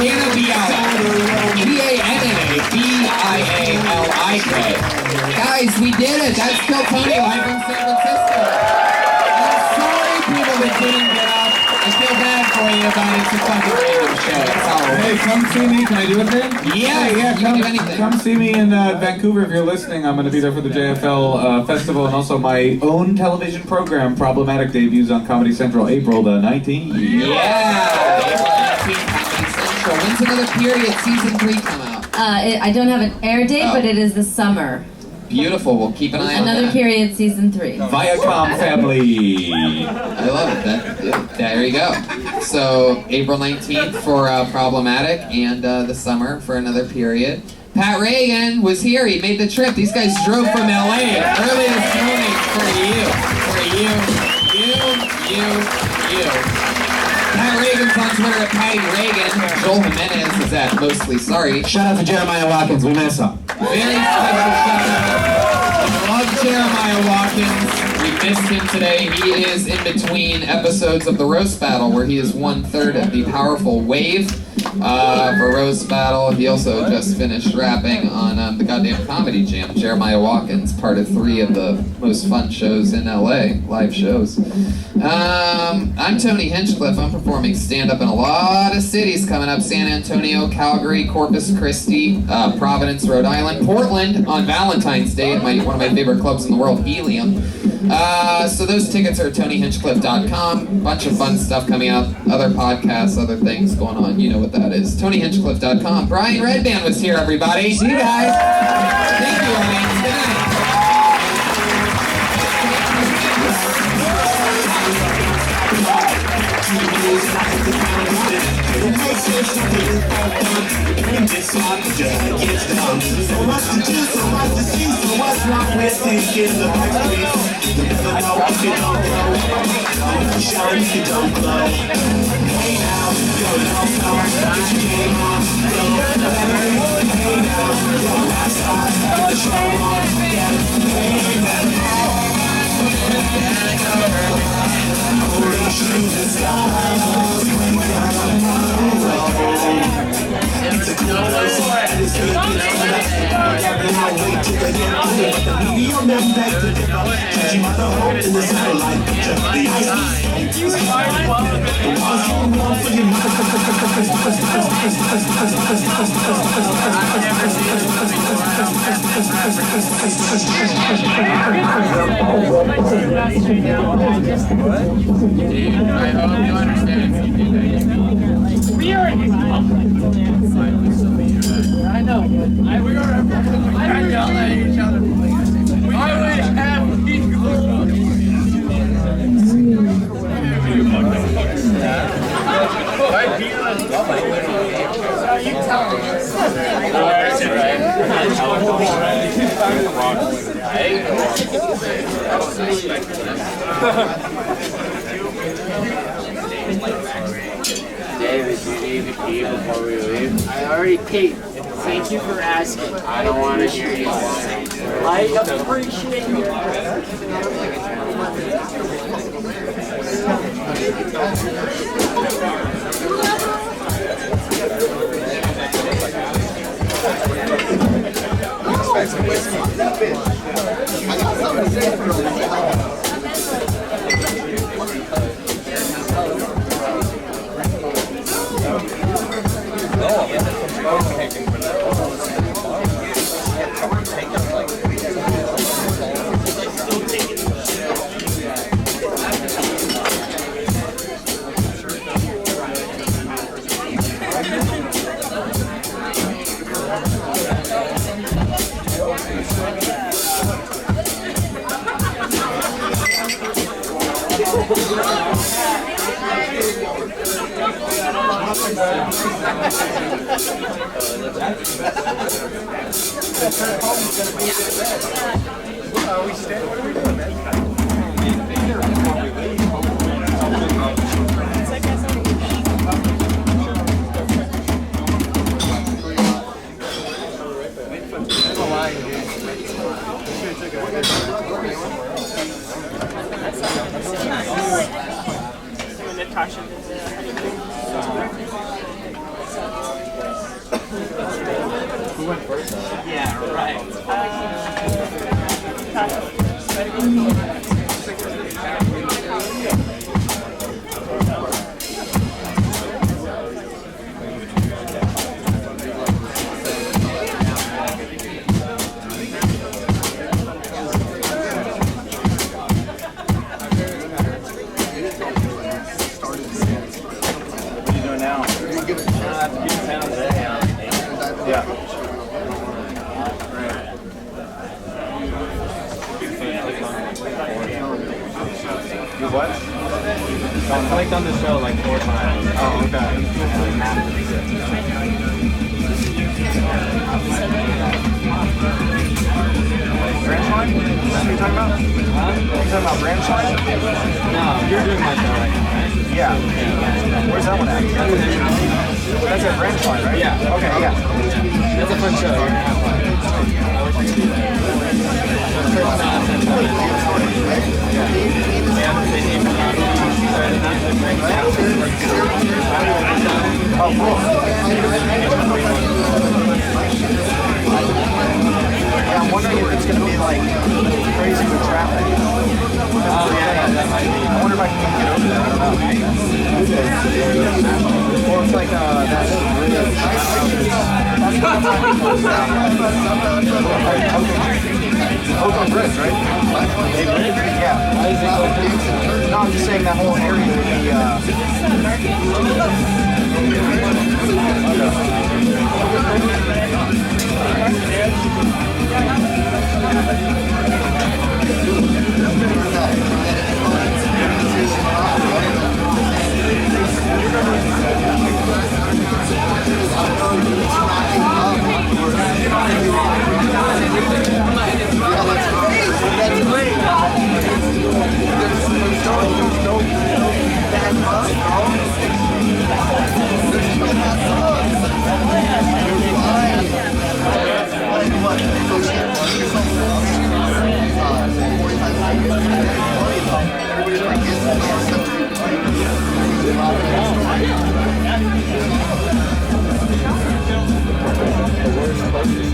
S2: Dana Bialik. D-A-N-N-A-B-I-A-L-I-K. Guys, we did it. That's Kill Tony live from San Francisco. I'm sorry, people that didn't get up. I feel bad for you, but it's a fucking random show. It's all right.
S8: Hey, come see me. Can I do a thing?
S2: Yeah, you can do anything.
S8: Come see me in Vancouver if you're listening. I'm going to be there for the JFL Festival, and also my own television program, Problematic, debuts on Comedy Central April the 19th.
S2: Yeah! April 19th, Comedy Central. When's another period season 3 come out?
S3: I don't have an air date, but it is the summer.
S2: Beautiful. We'll keep an eye on that.
S3: Another period, season 3.
S8: Viacom family.
S2: I love it. There you go. So April 19th for Problematic, and the summer for another period. Pat Reagan was here. He made the trip. These guys drove from LA early this morning for you. Pat Reagan's on Twitter at Patty Reagan. Joel Jimenez is at Mostly Sorry.
S6: Shout out to Jeremiah Watkins. We miss him.
S2: Very special shout out. I love Jeremiah Watkins. We missed him today. He is in between episodes of the Roast Battle, where he is 1/3 of the powerful wave for Roast Battle. He also just finished rapping on the goddamn Comedy Jam. Jeremiah Watkins, part of 3 of the most fun shows in LA, live shows. I'm Tony Hinchcliffe. I'm performing stand-up in a lot of cities coming up. San Antonio, Calgary, Corpus Christi, Providence, Rhode Island, Portland on Valentine's Day, one of my favorite clubs in the world, Helium. So those tickets are at TonyHinchcliffe.com. Bunch of fun stuff coming up. Other podcasts, other things going on. You know what that is. TonyHinchcliffe.com. Brian Redband was here, everybody. See you guys. Thank you, audience. Good night.
S18: It's hard to judge, it's dumb. So much to do, so much to see, so what's wrong with thinking the next piece? You never know if you don't know. You shine if you don't glow. Hey now, you're lost now, but you came on. Hey now, you're last star, get the show on. Hey now, holy shooting stars, when down the road. It's a cool place, and it's good, and I'll wait till they get older, but the medium them back to the judging by the hope in the satellite picture. The ice the ones you want for your
S2: Dude, I hope you understand.
S18: We are I know. We are I yell at each other. I wish happy. You tell
S19: David, do you need to pee before we leave? I already peed. Thank you for asking. I don't want to hear you whine. I appreciate
S18: Yeah, right.
S20: What? I clicked on the show like 4 times. Oh, okay.
S18: Branch line? Is that what you're talking about? Huh? Are you talking about branch line?
S20: No, you're doing my show right now, right?
S18: Yeah. Where's that one at? That's at branch line, right?
S20: Yeah.
S18: Okay, yeah.
S20: That's a fun show. You're gonna have fun. I wish I could do
S18: Yeah, I'm wondering if it's going to be like crazy with traffic.
S20: Oh yeah, that might be.
S18: I wonder if I can get over there. I don't know. Or it's like that.
S6: Cocoa Bridge, right? Yeah. No, I'm just saying that whole area would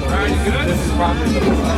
S18: Alright, you good?